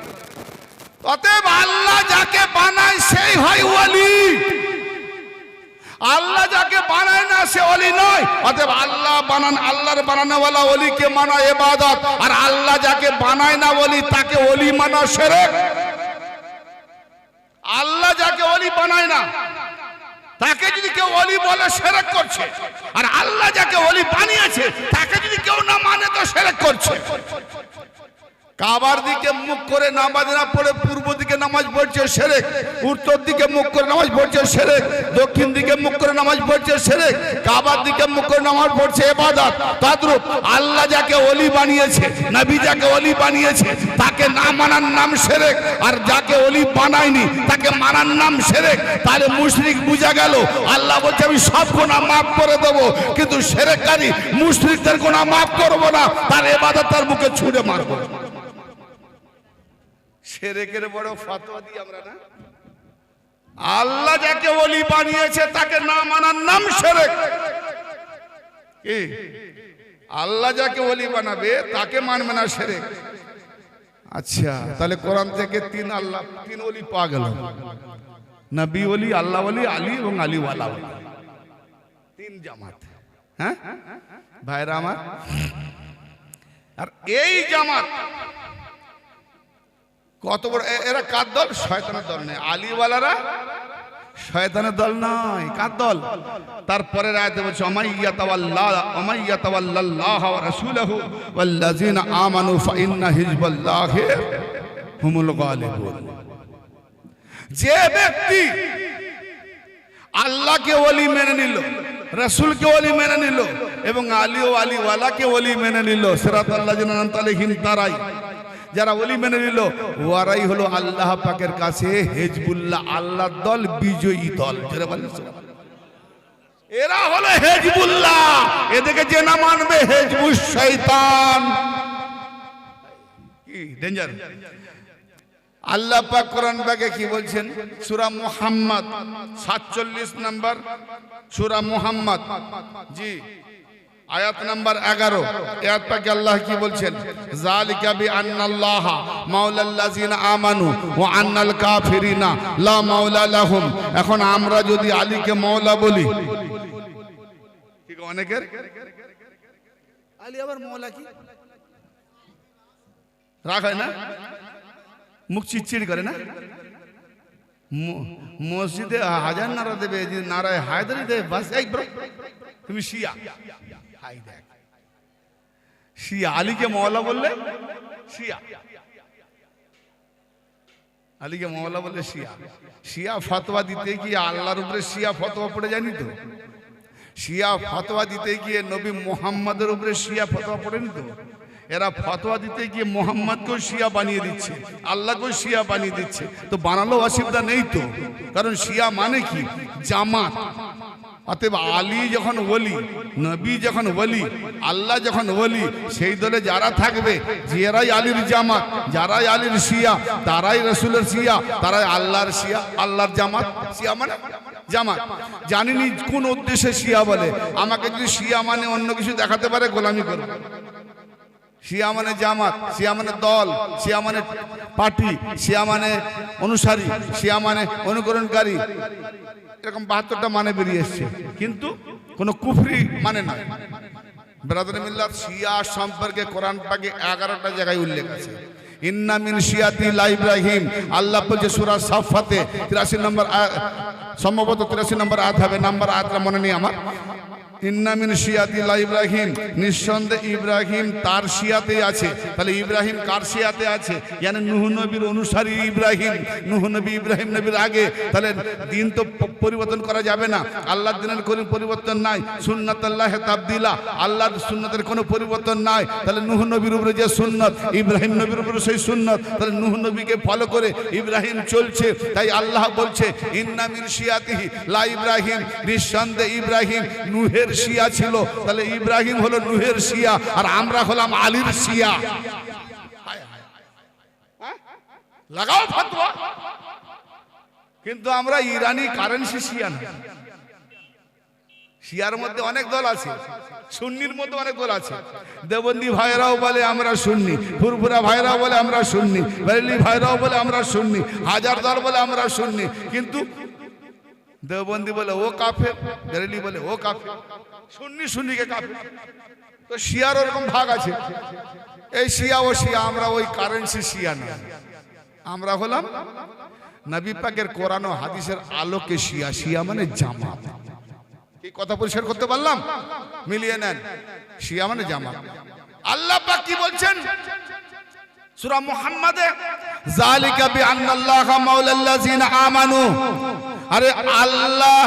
Speaker 1: অতএব আল্লাহ যাকে বানায় সেই হয় ওলি, আল্লাহ যাকে বানায় না সে ওলি নয়। অতএব আল্লাহ বানান, আল্লাহর বানানোওয়ালা ওলিকে মানা ইবাদত, আর আল্লাহ যাকে বানায় না ওলি তাকে ওলি মানা শিরক। আল্লাহ যাকে ওলি বানায় না তাকে যদি কেউ ওলি বলে শিরক করছে, আর আল্লাহ যাকে ওলি বানিয়েছে তাকে যদি কেউ না মানে তো শিরক করছে। কাবার দিকে মুখ করে নামাজ না পড়ে পূর্ব দিকে নামাজ পড়ছে শিরক, উত্তর দিকে মুখ করে নামাজ পড়ছে শিরক, দক্ষিণ দিকে মুখ করে নামাজ পড়ছে শিরক, কাবার দিকে মুখ করে নামাজ পড়ছে ইবাদত। তদ্রূপ আল্লাহ যাকে ওলি বানিয়েছে, নবী যাকে ওলি বানিয়েছে তাকে না মানার নাম শিরক, আর যাকে ওলি বানায়নি তাকে মানার নাম শিরক। তাহলে মুশরিক বুঝা গেল। আল্লাহ বলছে আমি সব গুনাহ মাফ করে দেব, কিন্তু শিরককারী মুশরিকদের গুনাহ মাফ করব না, তার ইবাদত তার মুখে ছুঁড়ে মারব। শিরকের বড় ফতোয়া দিই আমরা না। আল্লাহ যাকে ওলি বানিয়েছে তাকে না মানার নাম শিরক। কি? আল্লাহ যাকে ওলি বানাবে তাকে মানবে না শিরক। আচ্ছা, তাহলে কোরআন থেকে তিন আল্লাহ, তিন ওলি পাওয়া গেল, নবী ওলি, আল্লাহ ওলি, আলী এবং আলী ওয়ালা ওলি, তিন জামাত। হ্যাঁ ভাইরা আমার, আর এই জামাত কত বড়! এরা কার দল? শয়তানের দল নয়। আলীওয়ালারা শয়তানের দল নয়, কার দল? তারপরে আয়াতে বলছে আমাইয়াতাওয়াল্লাহ ওয়া রাসূলুহু ওয়াল্লাযিনা আমানু ফাইন্না হিজবাল্লাহি হুমুল গালিবুন। যে ব্যক্তি আল্লাহকে ওলি মেনে নিল, রাসূলকে ওলি মেনে নিল এবং আলী ও আলীওয়ালাকে ওলি মেনে নিল, সিরাতাল্লাযিনা আনআমতা আলাইহিম, তারাই যারা ওলি মেনে নিল, ওরাই হলো আল্লাহ পাকের কাছে হিজবুল্লাহ, আল্লাহর দল, বিজয়ী দল। এরা হলো হিজবুল্লাহ। এদেরকে যে না মানবে হিজবুশ শয়তান। কি ডেঞ্জার! আল্লাহ পাক কোরআন পাকে কি বলছেন? সূরা মুহাম্মদ 47 নম্বর সূরা মুহাম্মদ, জি, আয়াত নাম্বার 11। আয়াত পাকে আল্লাহ কি বলছেন? যালিকা বিআন্নাল্লাহ মাওলাল্লাযিনা আমানু ওয়া আন্নাল কাফিরিনা লা মাওলা লাহুম। এখন আমরা যদি আলীকে মাওলা বলি, ঠিক অনেকের আলী আবার মাওলা কি রাগ হয় না? মুখ চিড়চিড় করে না? মসজিদে হাজার নারা দেবে, নারায় হায়দারি দেবে, বাস এই ব্রো তুমি শিয়া। হাই দেখ, শিয়া আলীকে মওলা বললে শিয়া, আলীকে মওলা বললে শিয়া। শিয়া ফতোয়া দিতে গিয়ে আল্লাহর উপরে শিয়া ফতোয়া পড়ে যায়নি তো? শিয়া ফতোয়া দিতে গিয়ে নবী মুহাম্মাদের উপরে শিয়া ফতোয়া পড়েনি তো? এরা ফতোয়া দিতে গিয়ে মোহাম্মদকেও শিয়া বানিয়ে দিচ্ছে, আল্লাহকেও শিয়া বানিয়ে দিচ্ছে। তো বানালো অসুবিধা নেই তো, কারণ শিয়া মানে কি? জামাত। অতএব আলী যখন ওলি, নবী যখন ওলি, আল্লাহ যখন ওলি, সেই দলে যারা থাকবে, যারাই আলীর জামাত, যারাই আলীর শিয়া, তারাই রাসূলের শিয়া, তারাই আল্লাহর শিয়া, আল্লাহর জামাত। শিয়া মানে জামাত। জানিনি কোন উদ্দেশ্যে শিয়া বলে। আমাকে যদি শিয়া মানে অন্য কিছু দেখাতে পারে, গোলামি করবে। শিয়া মানে জামাত, শিয়া মানে দল, শিয়া মানে পার্টি, শিয়া মানে অনুসারী, শিয়া মানে অনুকরণকারী, এরকম 72টা মানে বেরিয়ে এসছে, কিন্তু কোনো কুফরি মানে না। ব্রাদার মিল্লাত শিয়া সম্পর্কে কোরআন পাকে 11টা জায়গায় উল্লেখ আছে। ইন্না মিন শিয়াতি লা ইব্রাহিম, আল্লাহ বলছে সূরা সাফফাতে 83 নম্বর সম্ভবত 83 নম্বর আয়াত হবে, নাম্বার আয়াতটা মনে নেই আমার। ইন্না মিন শিয়াতি লা ইব্রাহিম, নিঃসন্দেহে ইব্রাহিম তার শিয়াতে আছে। তাহলে ইব্রাহিম কার শিয়াতে আছে? মানে নূহ নবীর অনুসারী ইব্রাহিম। নূহ নবী ইব্রাহিম নবীর আগে। তাহলে দিন তো পরিবর্তন করা যাবে না, আল্লাহর দিনের কোনো পরিবর্তন নাই। সুন্নাতুল্লাহি তাবদিলা, আল্লাহর সুন্নতের কোনো পরিবর্তন নাই। তাহলে নূহ নবীর উপরে যে সুন্নত, ইব্রাহিম নবীর উপরে সেই সুন্নত, তাহলে নূহ নবীকে ফলো করে ইব্রাহিম চলছে। তাই আল্লাহ বলছে ইন্না মিন শিয়াতিহি লা ইব্রাহিম, নিঃসন্দেহে ইব্রাহিম নূহের শিয়া ছিল। তাহলে ইব্রাহিম হলো নূহের শিয়া, আর আমরা হলাম আলীর শিয়া। লাগাও ফতোয়া। কিন্তু আমরা ইরানি কারেন্সি শিয়া না। শিয়ার মধ্যে অনেক দল আছে, সুন্নির মধ্যে অনেক দল আছে। দেবন্দী ভাইরাও বলে আমরা সুন্নি, ফুরফুরা ভাইরাও বলে আমরা সুন্নি, বেরেলি ভাইরাও বলে আমরা সুন্নি, হাজারদার বলে আমরা সুন্নি। কিন্তু দেওবন্দি বলে ও কাফের, বেরেলি বলে ও কাফের, সুন্নি সুন্নিকে কাফের। তো শিয়ার ওরকম ভাগ আছে। এই শিয়া ও শিয়া, আমরা ওই কারেন্সি শিয়া না। আমরা হলাম নবী পাকের কোরআন ও হাদিসের আলোকে শিয়া। শিয়া মানে জামাত। কি কথা পরিষ্কার করতে পারলাম? মিলিয়ে নেন, শিয়া মানে জামাত। আল্লাহ পাক কি বলছেন সূরা মুহাম্মাদে? যালিকা বিআন্নাল্লাহা মাওলাল্লাযিনা আমানু। আরে আল্লাহ,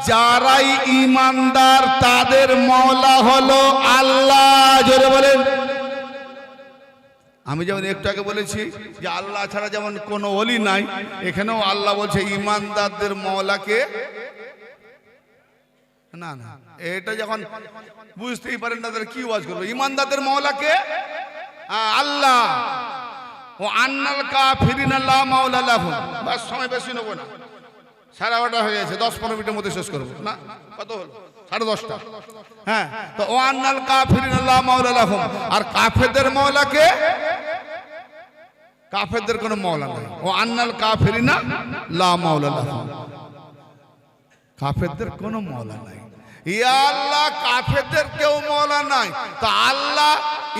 Speaker 1: যারাই ঈমানদার তাদের মাওলা হলো আল্লাহ। জোরে বলেন। আমি যেমন একটু আগে বলেছি যে আল্লাহ ছাড়া যেমন কোনো ওলি নাই, এখানেও আল্লাহ বলছে ঈমানদারদের মাওলাকে। না না, এটা যখন বুঝতেই পারেন না তাহলে কি ওয়াজ করবো? ঈমানদারদের মাওলাকে আল্লাহ। ও আন্নাল কাফিরিনা লা মাওলা লাহুম। বাস, সময় বেশি নেব না, 11:30 হয়ে গেছে, 10-15 মিনিটের মধ্যে শেষ করবো না। কত হলো? 10:30। হ্যাঁ, তো ও আন্নাল কাফিরিনা লা মাওলা লাহুম। আর কাফেরদের মাওলাকে? কাফেরদের কোনো মাওলা নাই। ও আন্নাল কাফিরিনা লা মাওলা লাহুম, কাফেরদের কোনো মাওলা নাই। ইয়া আল্লাহ, কাফেরদের কেউ মাওলা নাই, তো আল্লাহ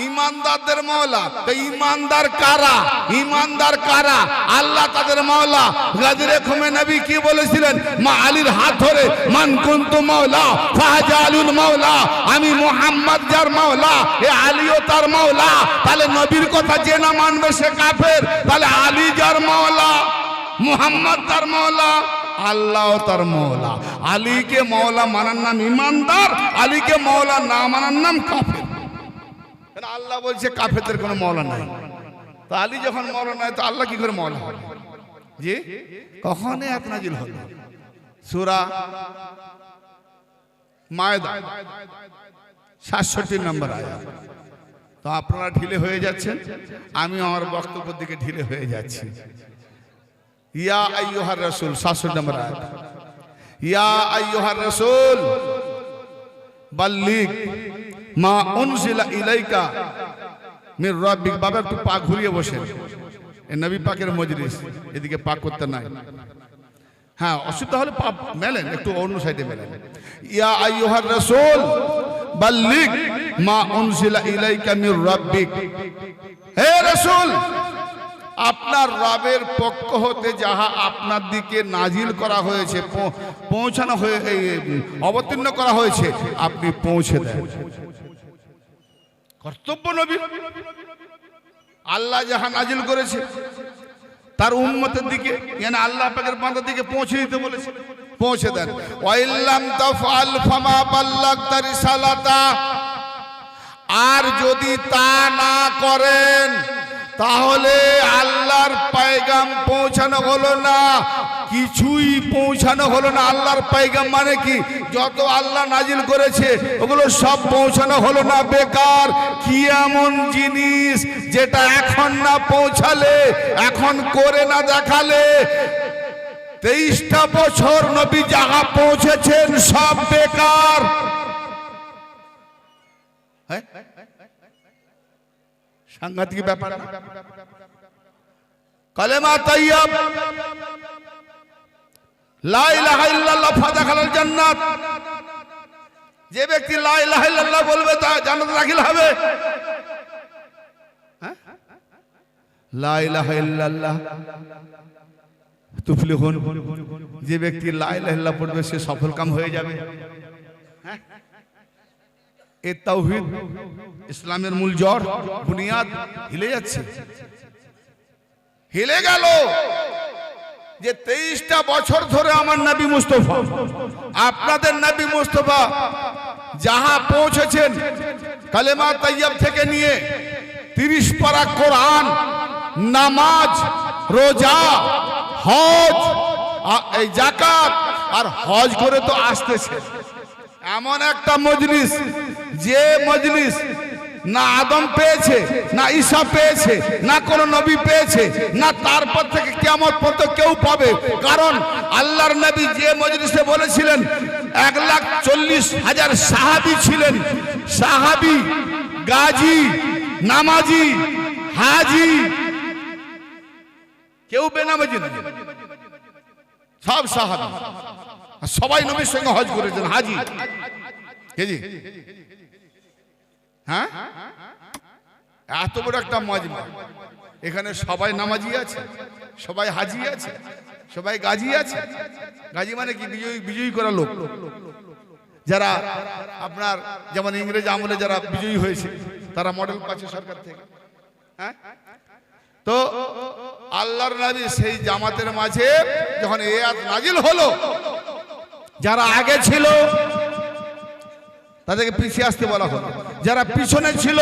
Speaker 1: ঈমানদারদের মাওলা। তো ঈমানদার কারা? ঈমানদার কারা? আল্লাহ তাদের মাওলা। গাজরে খুমে নবী কি বলেছিলেন? মা আলীর হাত ধরে, মান কুনতু মাওলা ফাহাজা আলীর মাওলা। আমি মুহাম্মদ যার মাওলা, এ আলীও তার মাওলা। তাহলে নবীর কথা যে না মানবে সে কাফের। তাহলে আলী যার মাওলা, মুহাম্মদ তার মাওলা, আল্লাহ তার মাওলা। আলীকে মাওলা মানার নাম ঈমানদার, আলীকে মাওলা না মানার নাম কাফের। আল্লাহ বলছে কাফেরদের কোনো মাওলা নাই। তো আলী যখন মাওলা নাই, তো আল্লাহ কি করে মাওলা হবে? জি, কখন আয়াত নাজিল হলো? সূরা মায়দা 67 নম্বর আয়াত। তো আপনারা ঢিলে হয়ে যাচ্ছেন, আমি আমার বক্তব্যের দিকে ঢিলে হয়ে যাচ্ছি। ইয়া আইয়ুহার রাসূল 67 নম্বর আয়াত। ইয়া আইয়ুহার রাসূল বাল্লিগ মা উনজিলা ইলাইকা মির রাব্বিক। বাবা একটু পা ঘুরিয়ে বসেন, এই নবী পাকের মজলিস, এদিকে পা করতে নাই। হ্যাঁ, অসুবিধা হলে পা মেলেন, একটু অন্য সাইডে মেলেন। ইয়া আইয়ুহার রাসূল বাল্লিগ মা উনজিলা ইলাইকা মির রাব্বিক। হে রাসূল, আপনার রবের পক্ষ হতে যাহা আপনার দিকে নাজিল করা হয়েছে, পৌঁছানো হয়ে অবতীর্ণ করা হয়েছে, আপনি পৌঁছে দেন। কর্তব্য নবী। আল্লাহ যাহা নাজিল করেছে তার উম্মতের দিকে, মানে আল্লাহ পাকের বান্দার দিকে পৌঁছে দিতে বলেছে, পৌঁছে দেন। ওয়া ইল্লাম তাফআল ফামা বাল্লাগতা রিসালাতা। আর যদি তা না করেন তাহলে আল্লাহর পয়গাম পৌঁছানো হলো না, কিছুই পৌঁছানো হলো না। আল্লাহর পয়গাম মানে কি? যত আল্লাহ নাজিল করেছে ওগুলো সব পৌঁছানো হলো না, বেকার। কি এমন জিনিস যেটা এখন না পৌঁছালে, এখন করে না দেখালে, 23টা বছর নবী যাহা পৌঁছেছেন সব বেকার। হ্যাঁ, সাংঘাতিক ব্যাপার। কালেমা তাইয়্যিব লা ইলাহা ইল্লাল্লাহ ফাদাখালাল জান্নাত, যে ব্যক্তি লা ইলাহা ইল্লাল্লাহ বলবে তা জান্নাতে দাখিল হবে। হ্যাঁ, লা ইলাহা ইল্লাল্লাহ তুফলিহুন, যে ব্যক্তি লা ইলাহা ইল্লাল্লাহ পড়বে সে সফলকাম হয়ে যাবে। হ্যাঁ, এ তাওহীদ ইসলামের মূল জড়, বুনিয়াদ হিলে যাচ্ছে, হিলে গেল। যে 23টা বছর ধরে আমার নবী মুস্তাফা, আপনাদের নবী মুস্তাফা যাহা পৌঁছেছেন, কালেমা তাইয়্যিব থেকে নিয়ে 30 পারা কোরআন, নামাজ, রোজা, হজ, এই যাকাত আর হজ করে তো আসতেছে। এমন একটা মজলিস, যে মজলিস না আদম পেয়েছে, না ঈসা পেয়েছে, না কোন নবী পেয়েছে, না তারপর থেকে কিয়ামত পর্যন্ত কেউ পাবে। কারণ আল্লাহর নবী যে মজলিসে বলেছিলেন 1,40,000 সাহাবী ছিলেন, সাহাবী, গাজী, নামাজি, হাজি, কেউ বেনামাজি না, সব সাহাবী, সবাই নবীর সঙ্গে হজ করেছেন, হাজি। হ্যাঁ, এত বড় একটা মজমা, এখানে সবাই নামাজি আছে, সবাই হাজি আছে, সবাই গাজী আছে। গাজী মানে কি? বিজয়ী করা লোক, যারা আপনার যেমন ইংরেজ আমলে যারা বিজয়ী হয়েছে তারা মডেল পাচ্ছে সরকার থেকে। হ্যাঁ, তো আল্লাহর নবী সেই জামাতের মাঝে যখন এই আয়াত নাজিল হলো, যারা আগে ছিল তাদেরকে পিছিয়ে আসতে বলা হলো, যারা পিছনে ছিল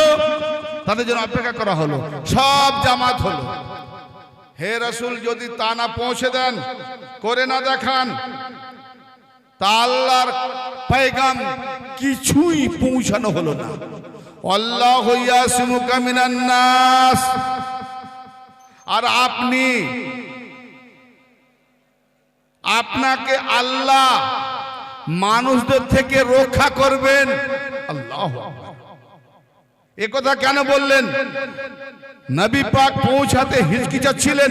Speaker 1: তাদের জন্য অপেক্ষা করা হলো, সব জামাত হলো। হে রাসূল, যদি তা না পৌঁছে দেন, করে না দেখান, তা আল্লাহর পয়গাম কিছুই পৌঁছানো হলো না। আল্লাহু ইয়াসিমুকা মিনান নাস, আর আপনাকে আল্লাহ মানুষদের থেকে রক্ষা করবেন। আল্লাহু আকবার। এ কথা কেন বললেন? নবী পাক পৌঁছাতে হিচকিচাচ্ছিলেন,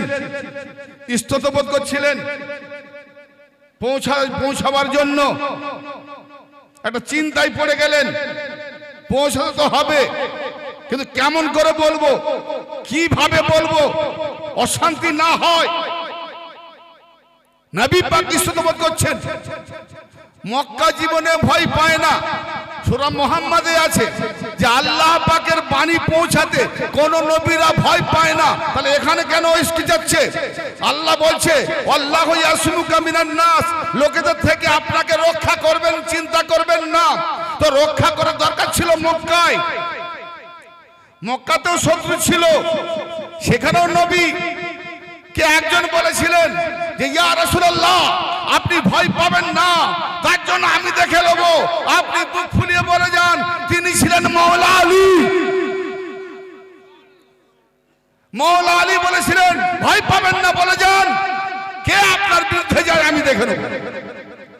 Speaker 1: ইস্ততবোধ করছিলেন, পৌঁছাবার জন্য একটা চিন্তায় পড়ে গেলেন। পৌঁছাতে তো হবে, কিন্তু কেমন করে বলবো, কিভাবে বলবো অশান্তি না হয়। নবী পাক ইস্ততবোধ করছেন। মক্কা জীবনে ভয় পায় না, সূরা মুহাম্মাদে আছে যে আল্লাহ পাকের বাণী পৌঁছাতে কোন নবীরা ভয় পায় না। তাহলে এখানে কেন হিচকিচাচ্ছে? আল্লাহ বলছে আল্লাহু ইয়াসিমুকা মিনান নাস, লোকেদের থেকে আপনাকে রক্ষা করবেন, চিন্তা করবেন না। তো রক্ষা করার দরকার ছিল মক্কায়। মক্কাতেও শত্রু ছিল, সেখানেও নবী কে একজন বলেছিলেন যে ইয়া রাসূলুল্লাহ, আপনি ভয় পাবেন না, তার জন্য আমি দেখে নেব। আপনি বুক ফুলিয়ে বলে যান, তিনি ছিলেন মাওলা আলী। মাওলা আলী বলেছিলেন ভয় পাবেন না, বলে যান, কে আপনার বিরুদ্ধে যায় আমি দেখে নেব।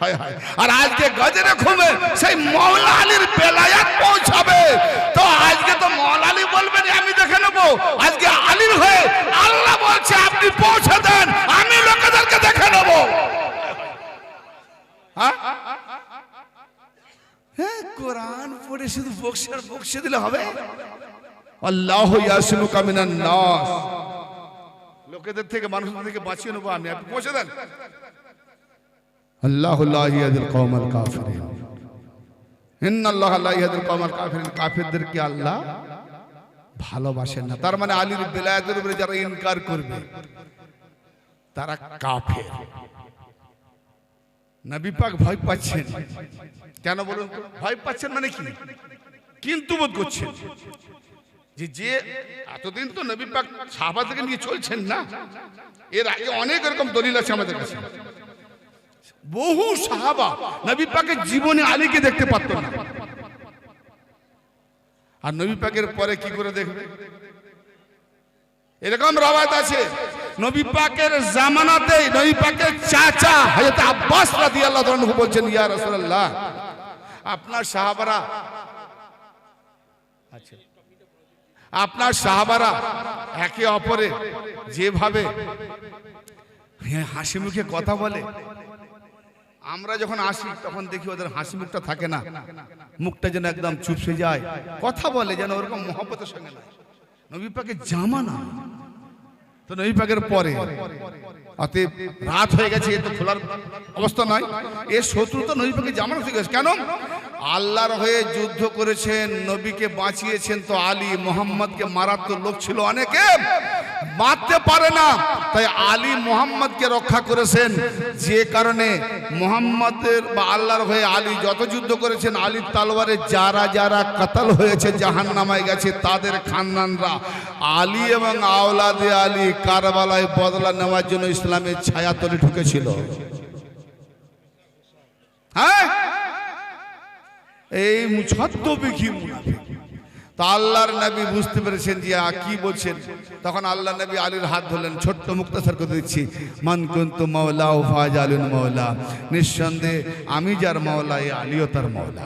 Speaker 1: হায় হায়, আর আজকে গজরে ঘুমে সেই মাওলা আলীর বেলায়াত পৌঁছাবে। তো আজকে তো মাওলা আলী বলবেন আমি দেখে নেব, আজকে আলীর হয়ে আল্লাহ বলছে আপনি পৌঁছে দেন, আমি লোকেদেরকে দেখে নেব। হ্যাঁ, কোরআন পড়ে শুধু বকশে দিলে হবে? আল্লাহু ইয়াসিমুকা মিনান নাস, লোকেদের থেকে, মানুষদের থেকে বাঁচিয়ে নেবো আমি, আপনি পৌঁছে দেন। আল্লাহু লা ইয়াহদিল কওমাল কাফিরিন, ইন্নাল্লাহা লা ইয়াহদিল কওমাল কাফিরিন, কাফিরদেরকে আল্লাহ ভালোবাসেন না। তার মানে আলীর বেলায়েতের উপরে যারা ইনকার করবে তারা কাফের। নবী পাক ভয় পাচ্ছেন কেন বলুন তো? ভয় পাচ্ছেন মানে কি? কিন্তু বোধ করছেন যে এতদিন তো নবী পাক সাহাবাদেরকে নিয়ে চলছেন না, এর আগে অনেক এরকম দলিল আছে আমাদের কাছে। বহু সাহাবা নবী পাকের জীবনে আলীকে দেখতে পারত না, আর নবী পাকের পরে কি করে দেখবে? এরকম রওয়ায়াত আছে নবী পাকের জামানাতে নবী পাকের চাচা হযরত আব্বাস রাদিয়াল্লাহু আনহু বলছেন, ইয়া রাসূলুল্লাহ, আপনার সাহাবারা একে অপরে যেভাবে হাসি মুখে কথা বলে, আমরা যখন আসি তখন দেখি ওদের হাসি মুখটা থাকে না, মুখটা যেন একদম চুপসে যায়, কথা বলে যেন ওরকম মহব্বতের সঙ্গে না। নবী পাকের জামা না তো নবী পাকের পরে, অতএব রাত হয়ে গেছে, এ তো খোলার অবস্থা নয়, এর শত্রু তো নবী পাকের জামা থেকে গেছে। কেন? আল্লাহর হয়ে যুদ্ধ করেছেন, নবীকে বাঁচিয়েছেন, তো আলী মোহাম্মদকে মারার তো লোক ছিল অনেকে, মারতে পারে না, তাই আলী মোহাম্মদকে রক্ষা করেছেন। যে কারণে মোহাম্মদের বা আল্লাহর হয়ে আলী যত যুদ্ধ করেছেন, আলীর তলোয়ারে যারা যারা কাতাল হয়েছে, জাহান্নামায় গেছে, তাদের খানদানরা আলী এবং আওলাদে আলী কারবালায় বদলা নেওয়ার জন্য ইসলামের ছায়াতলে ঢুকেছিল। হ্যাঁ, এই ছদ্মবেশী মুনাফিক। তা আল্লাহর নবী বুঝতে পেরেছেন যে কি বলছেন, তখন আল্লাহ নবী আলীর হাত ধরলেন। ছোট্ট মুক্তাসার করে দিচ্ছি, মান কুনতু মাওলা ও ফাজালুন মাওলা, নিঃসন্দেহে আমি যার মাওলা, এই আলীও তার মাওলা।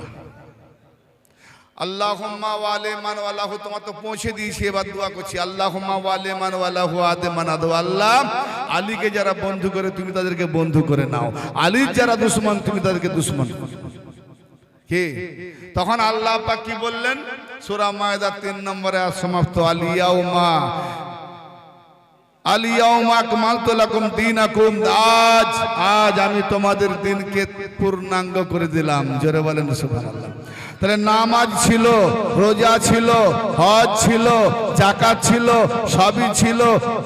Speaker 1: আল্লাহুম্মা ওয়ালে মান ওয়ালাহু, তোমার তো পৌঁছে দিয়েছি, এবার দোয়া করছি। আল্লাহুম্মা ওয়ালে মান ওয়ালাহু আদে মানাদু, আল্লাহ আলীকে যারা বন্ধু করে তুমি তাদেরকে বন্ধু করে নাও, আলীর যারা দুশমন তুমি তাদেরকে দুশমন। কি তখন আল্লাহ পাক কি বললেন? সূরা মায়দা 3 নম্বরে সমাপ্ত, আলিয়াউমা আকমালতু লাকুম দীনাকুম, আজ আমি তোমাদের দিনকে পূর্ণাঙ্গ করে দিলাম। জোরে বলেন সুবহানাল্লাহ। তাহলে নামাজ ছিল, রোজা ছিল, হজ ছিল, যাকাত ছিল, সবই ছিল,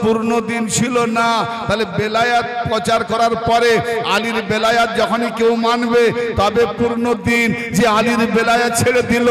Speaker 1: পূর্ণ দিন ছিল না। তাহলে বেলায়াত প্রচার করার পরে আলীর বেলায়াত যখনই কেউ মানবে, তবে পূর্ণ দিন। যে আলীর বেলায়াত ছেড়ে দিল,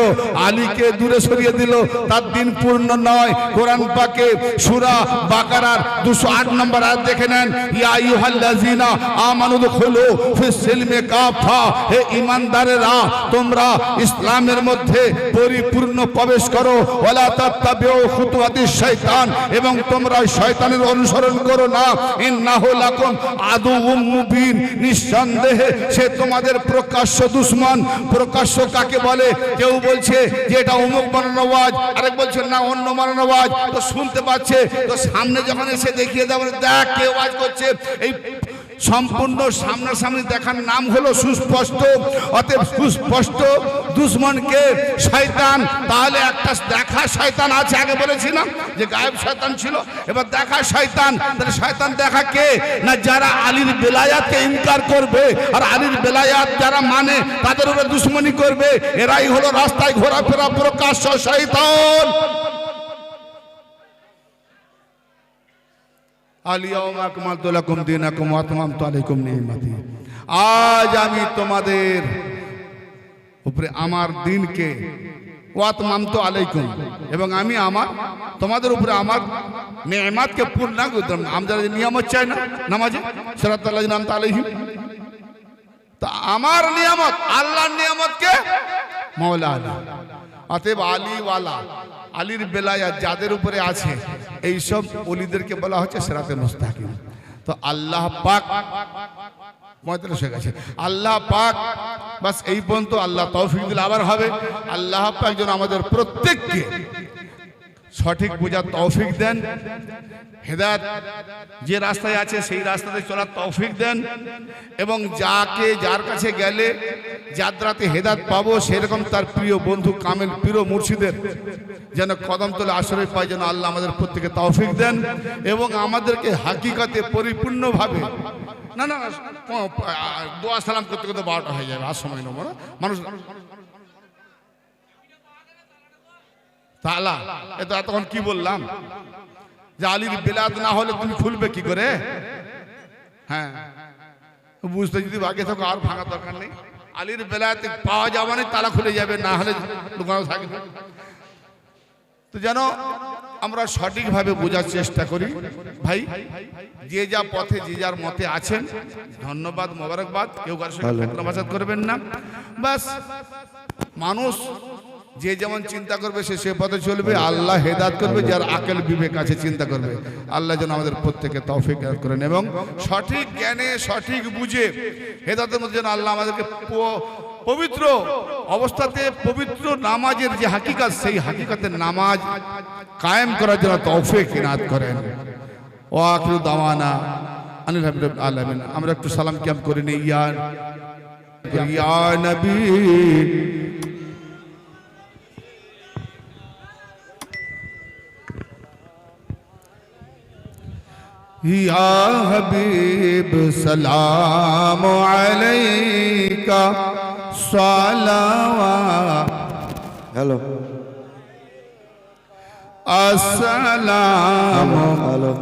Speaker 1: আলীকে দূরে সরিয়ে দিল, তার দিন পূর্ণ নয়। কোরআন পাকে সূরা বাকারার 208 নম্বর আয়াত দেখে নেন, ইয়া আইয়ুহাল্লাযিনা আমানু দুখুলু ফিস সিলমি কাফা, হে ঈমানদারেরা তোমরা ইসলামের মধ্যে পরিপূর্ণ প্রবেশ করো, ওয়ালা তাত্তাবিউ খুতুওয়াতিশ শয়তান, এবং তোমরা শয়তানের অনুসরণ করো না, ইন্নাহু লাকুম আদুউম মুবিন, নিঃসন্দেহে সে তোমাদের প্রকাশ্য দুশমন। প্রকাশ্য কাকে বলে? কেউ বলছে যে এটা অমুক বানানো ওয়াজ, আরেক বলছে না অন্য বানানো ওয়াজ। তো শুনতে পাচ্ছে, তো সামনে যখন এসে দেখিয়ে দেবেন, দেখ কে ওয়াজ করছে, এই সম্পূর্ণ সামনাসামনি দেখার নাম হলো সুস্পষ্ট। অতএব সুস্পষ্ট দুশমনকে শয়তান। তাহলে একটা দেখা শয়তান আছে, আগে বলেছিলাম যে গায়েব শয়তান ছিল, এবার দেখা শয়তান। তাহলে শয়তান দেখা কে? না যারা আলীর বেলায়াতকে ইনকার করবে আর আলীর বেলায়াত যারা মানে তাদের উপরে দুশমনি করবে, এরাই হলো রাস্তায় ঘোরাফেরা প্রকাশ্য শয়তান। আলিয়াউমা আকমালতু লাকুম দীনাকুম ওয়া আতমামতু আলাইকুম নি'মাতি, আজ আমি তোমাদের উপরে আমার দিনকে, ওয়া আতমামতু আলাইকুম, এবং আমি আমার তোমাদের উপরে আমার নিয়ামতকে পূর্ণাঙ্গ দিলাম। আমরা যে নিয়ামত চাই না নামাজে, সিরাতাল লাযিনা আন'আমতা আলাইহিম, তা আমার নিয়ামত, আল্লাহর নিয়ামতকে মাওলা আলী। অতএব আলীওয়ালা, আলীর বেলায়াত যাদের উপরে আছে, এই সব ওলিদেরকে বলা হচ্ছে সিরাতে মুস্তাকিম। তো আল্লাহ পাক 45 হয়ে গেছে, আল্লাহ পাক বাস এই পর্যন্ত। আল্লাহ তৌফিক দিলে আবার হবে। আল্লাহ পাক যেন আমাদের প্রত্যেককে সঠিক বোঝার তৌফিক দেন, হেদায়েত যে রাস্তায় আছে সেই রাস্তাতে চলার তৌফিক দেন, এবং যার কাছে গেলে যাত্রাতে হেদায়েত পাবো, সেরকম তার প্রিয় বন্ধু কামেল প্রিয় মুর্শিদের যেন কদম তলে আশ্রয় পায়, যেন আল্লাহ আমাদের প্রত্যেকে তৌফিক দেন, এবং আমাদেরকে হাকিকতে পরিপূর্ণভাবে না না দোয়া সালাম করতে করতে 12টা হয়ে যাবে, আর সময় নেবো না। মানুষ তাআলা এটা এতক্ষণ কি বললাম যে আলীর বেলায়াত না হলে তুমি খুলবে কি করে? হ্যাঁ, বুঝতে যদি আগে থাকো আর ভাঙা দরকার নেই। আলীর বেলায়াত পাওয়া যাবে না, তালা খুলে যাবে, না হলে দোকানে থাকবে। তো যেন আমরা সঠিকভাবে বোঝার চেষ্টা করি। ভাই যে যা পথে যে যার মতে আছেন, ধন্যবাদ, মোবারকবাদ, কেউ কারোর সঙ্গে ফতনাবাজাত করবেন না। বাস মানুষ যে যেমন চিন্তা করবে সে পথে চলবে, আল্লাহ হেদায়েত করবে যার আকল বিবেক আছে, চিন্তা করবে। আল্লাহ যেন আমাদের প্রত্যেককে তৌফিক দান করেন, এবং সঠিক জ্ঞানে সঠিক বুঝে হেদায়েতের মধ্যে যেন আল্লাহ আমাদেরকে পবিত্র অবস্থাতে পবিত্র নামাজের যে হাকিকত, সেই হাকিকতের নামাজ কায়েম করার জন্য তৌফিক ইনায়াত করেন। ওয়া আখিরু দাওয়ানা আনিল হামদুলিল্লাহি আলামিন। আমরা একটু সালাম কিয়াম করে নিই। या नबी या हबीब सलाम अलैका सलावा
Speaker 3: हेलो
Speaker 1: अस्सलाम
Speaker 3: हेलो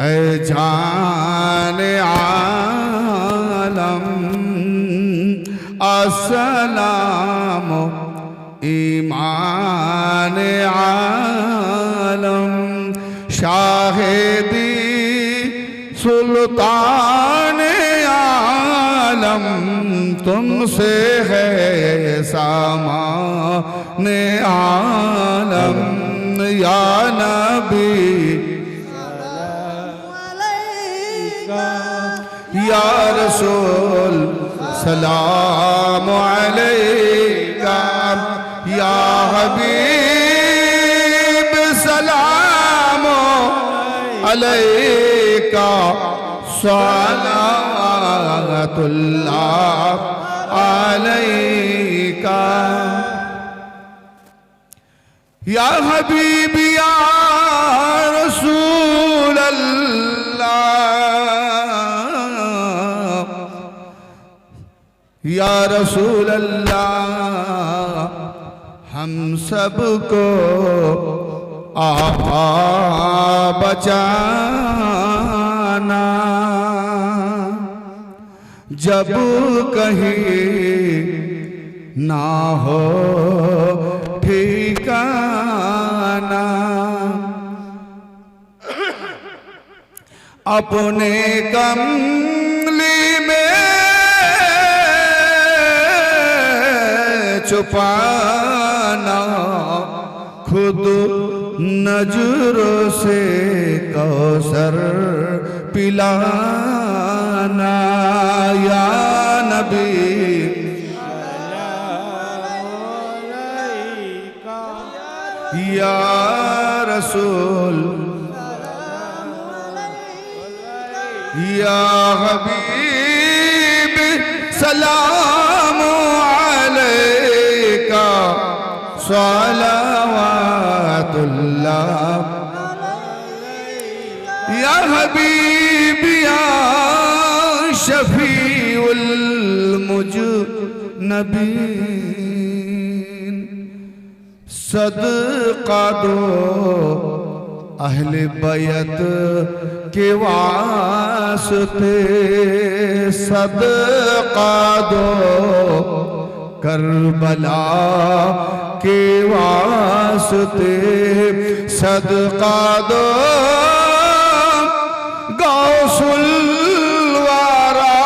Speaker 1: ऐ जान आलम अस्सलाम ईमान आलम शाहिदी सुल्तान आलम तुमसे है सामान आलम या नबी या रसूल सलाम अलैका या हबीब सलाम अलैका सलावतुल्लाह अलैका या हबीब या रसूल अल्लाह या रसूल अल्लाह हम सबको आका बचाना जब कहीं ना हो ठिकाना अपने कमली में छुपाना खुद नजरों से कौसर पिलाना या नबी या रसूल या हबीब सलाम अलैका सलावतुल्लाह या हबीब या शफीउल मुजनबीन सदका दो अहले बैत के वास्ते सदका दो करबला के वास्ते सदका दो गौसुल वारा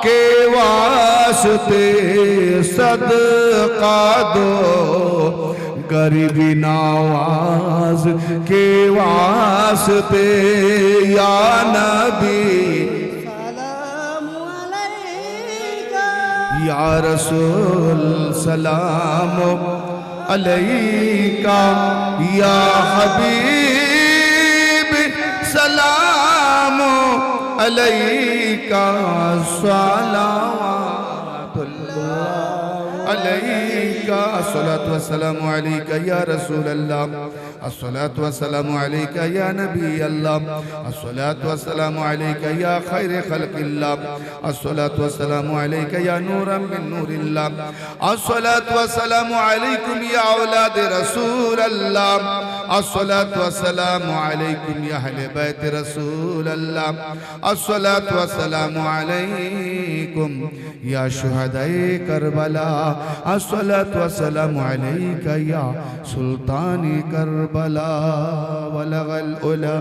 Speaker 1: के वास्ते सदका दो गरीबी नवाज के वास्ते या नबी या रसूल सलाम अलैका या हबीब सलाम अलैका सलावतुल्लाह अलैका अस्सलातु वस्सलामु अलैका या रसूल अल्लाह अस्सलातु वस्सलामु अलैका या नबी अल्लाह अस्सलातु वस्सलामु अलैका या खैर खल्क़िल्लाह अस्सलातु वस्सलामु अलैका या नूरम मिन नूरिल्लाह अस्सलातु वस्सलामु अलैकुम या औलाद रसूल अल्लाह अस्सलातु वस्सलामु अलैकुम या अहले बैत रसूल अल्लाह अस्सलातु वस्सलामु अलैकुम या शुहदाए करबला अस्सलातु वस्सलामु अलैका या सुल्तान करबला वलगल उला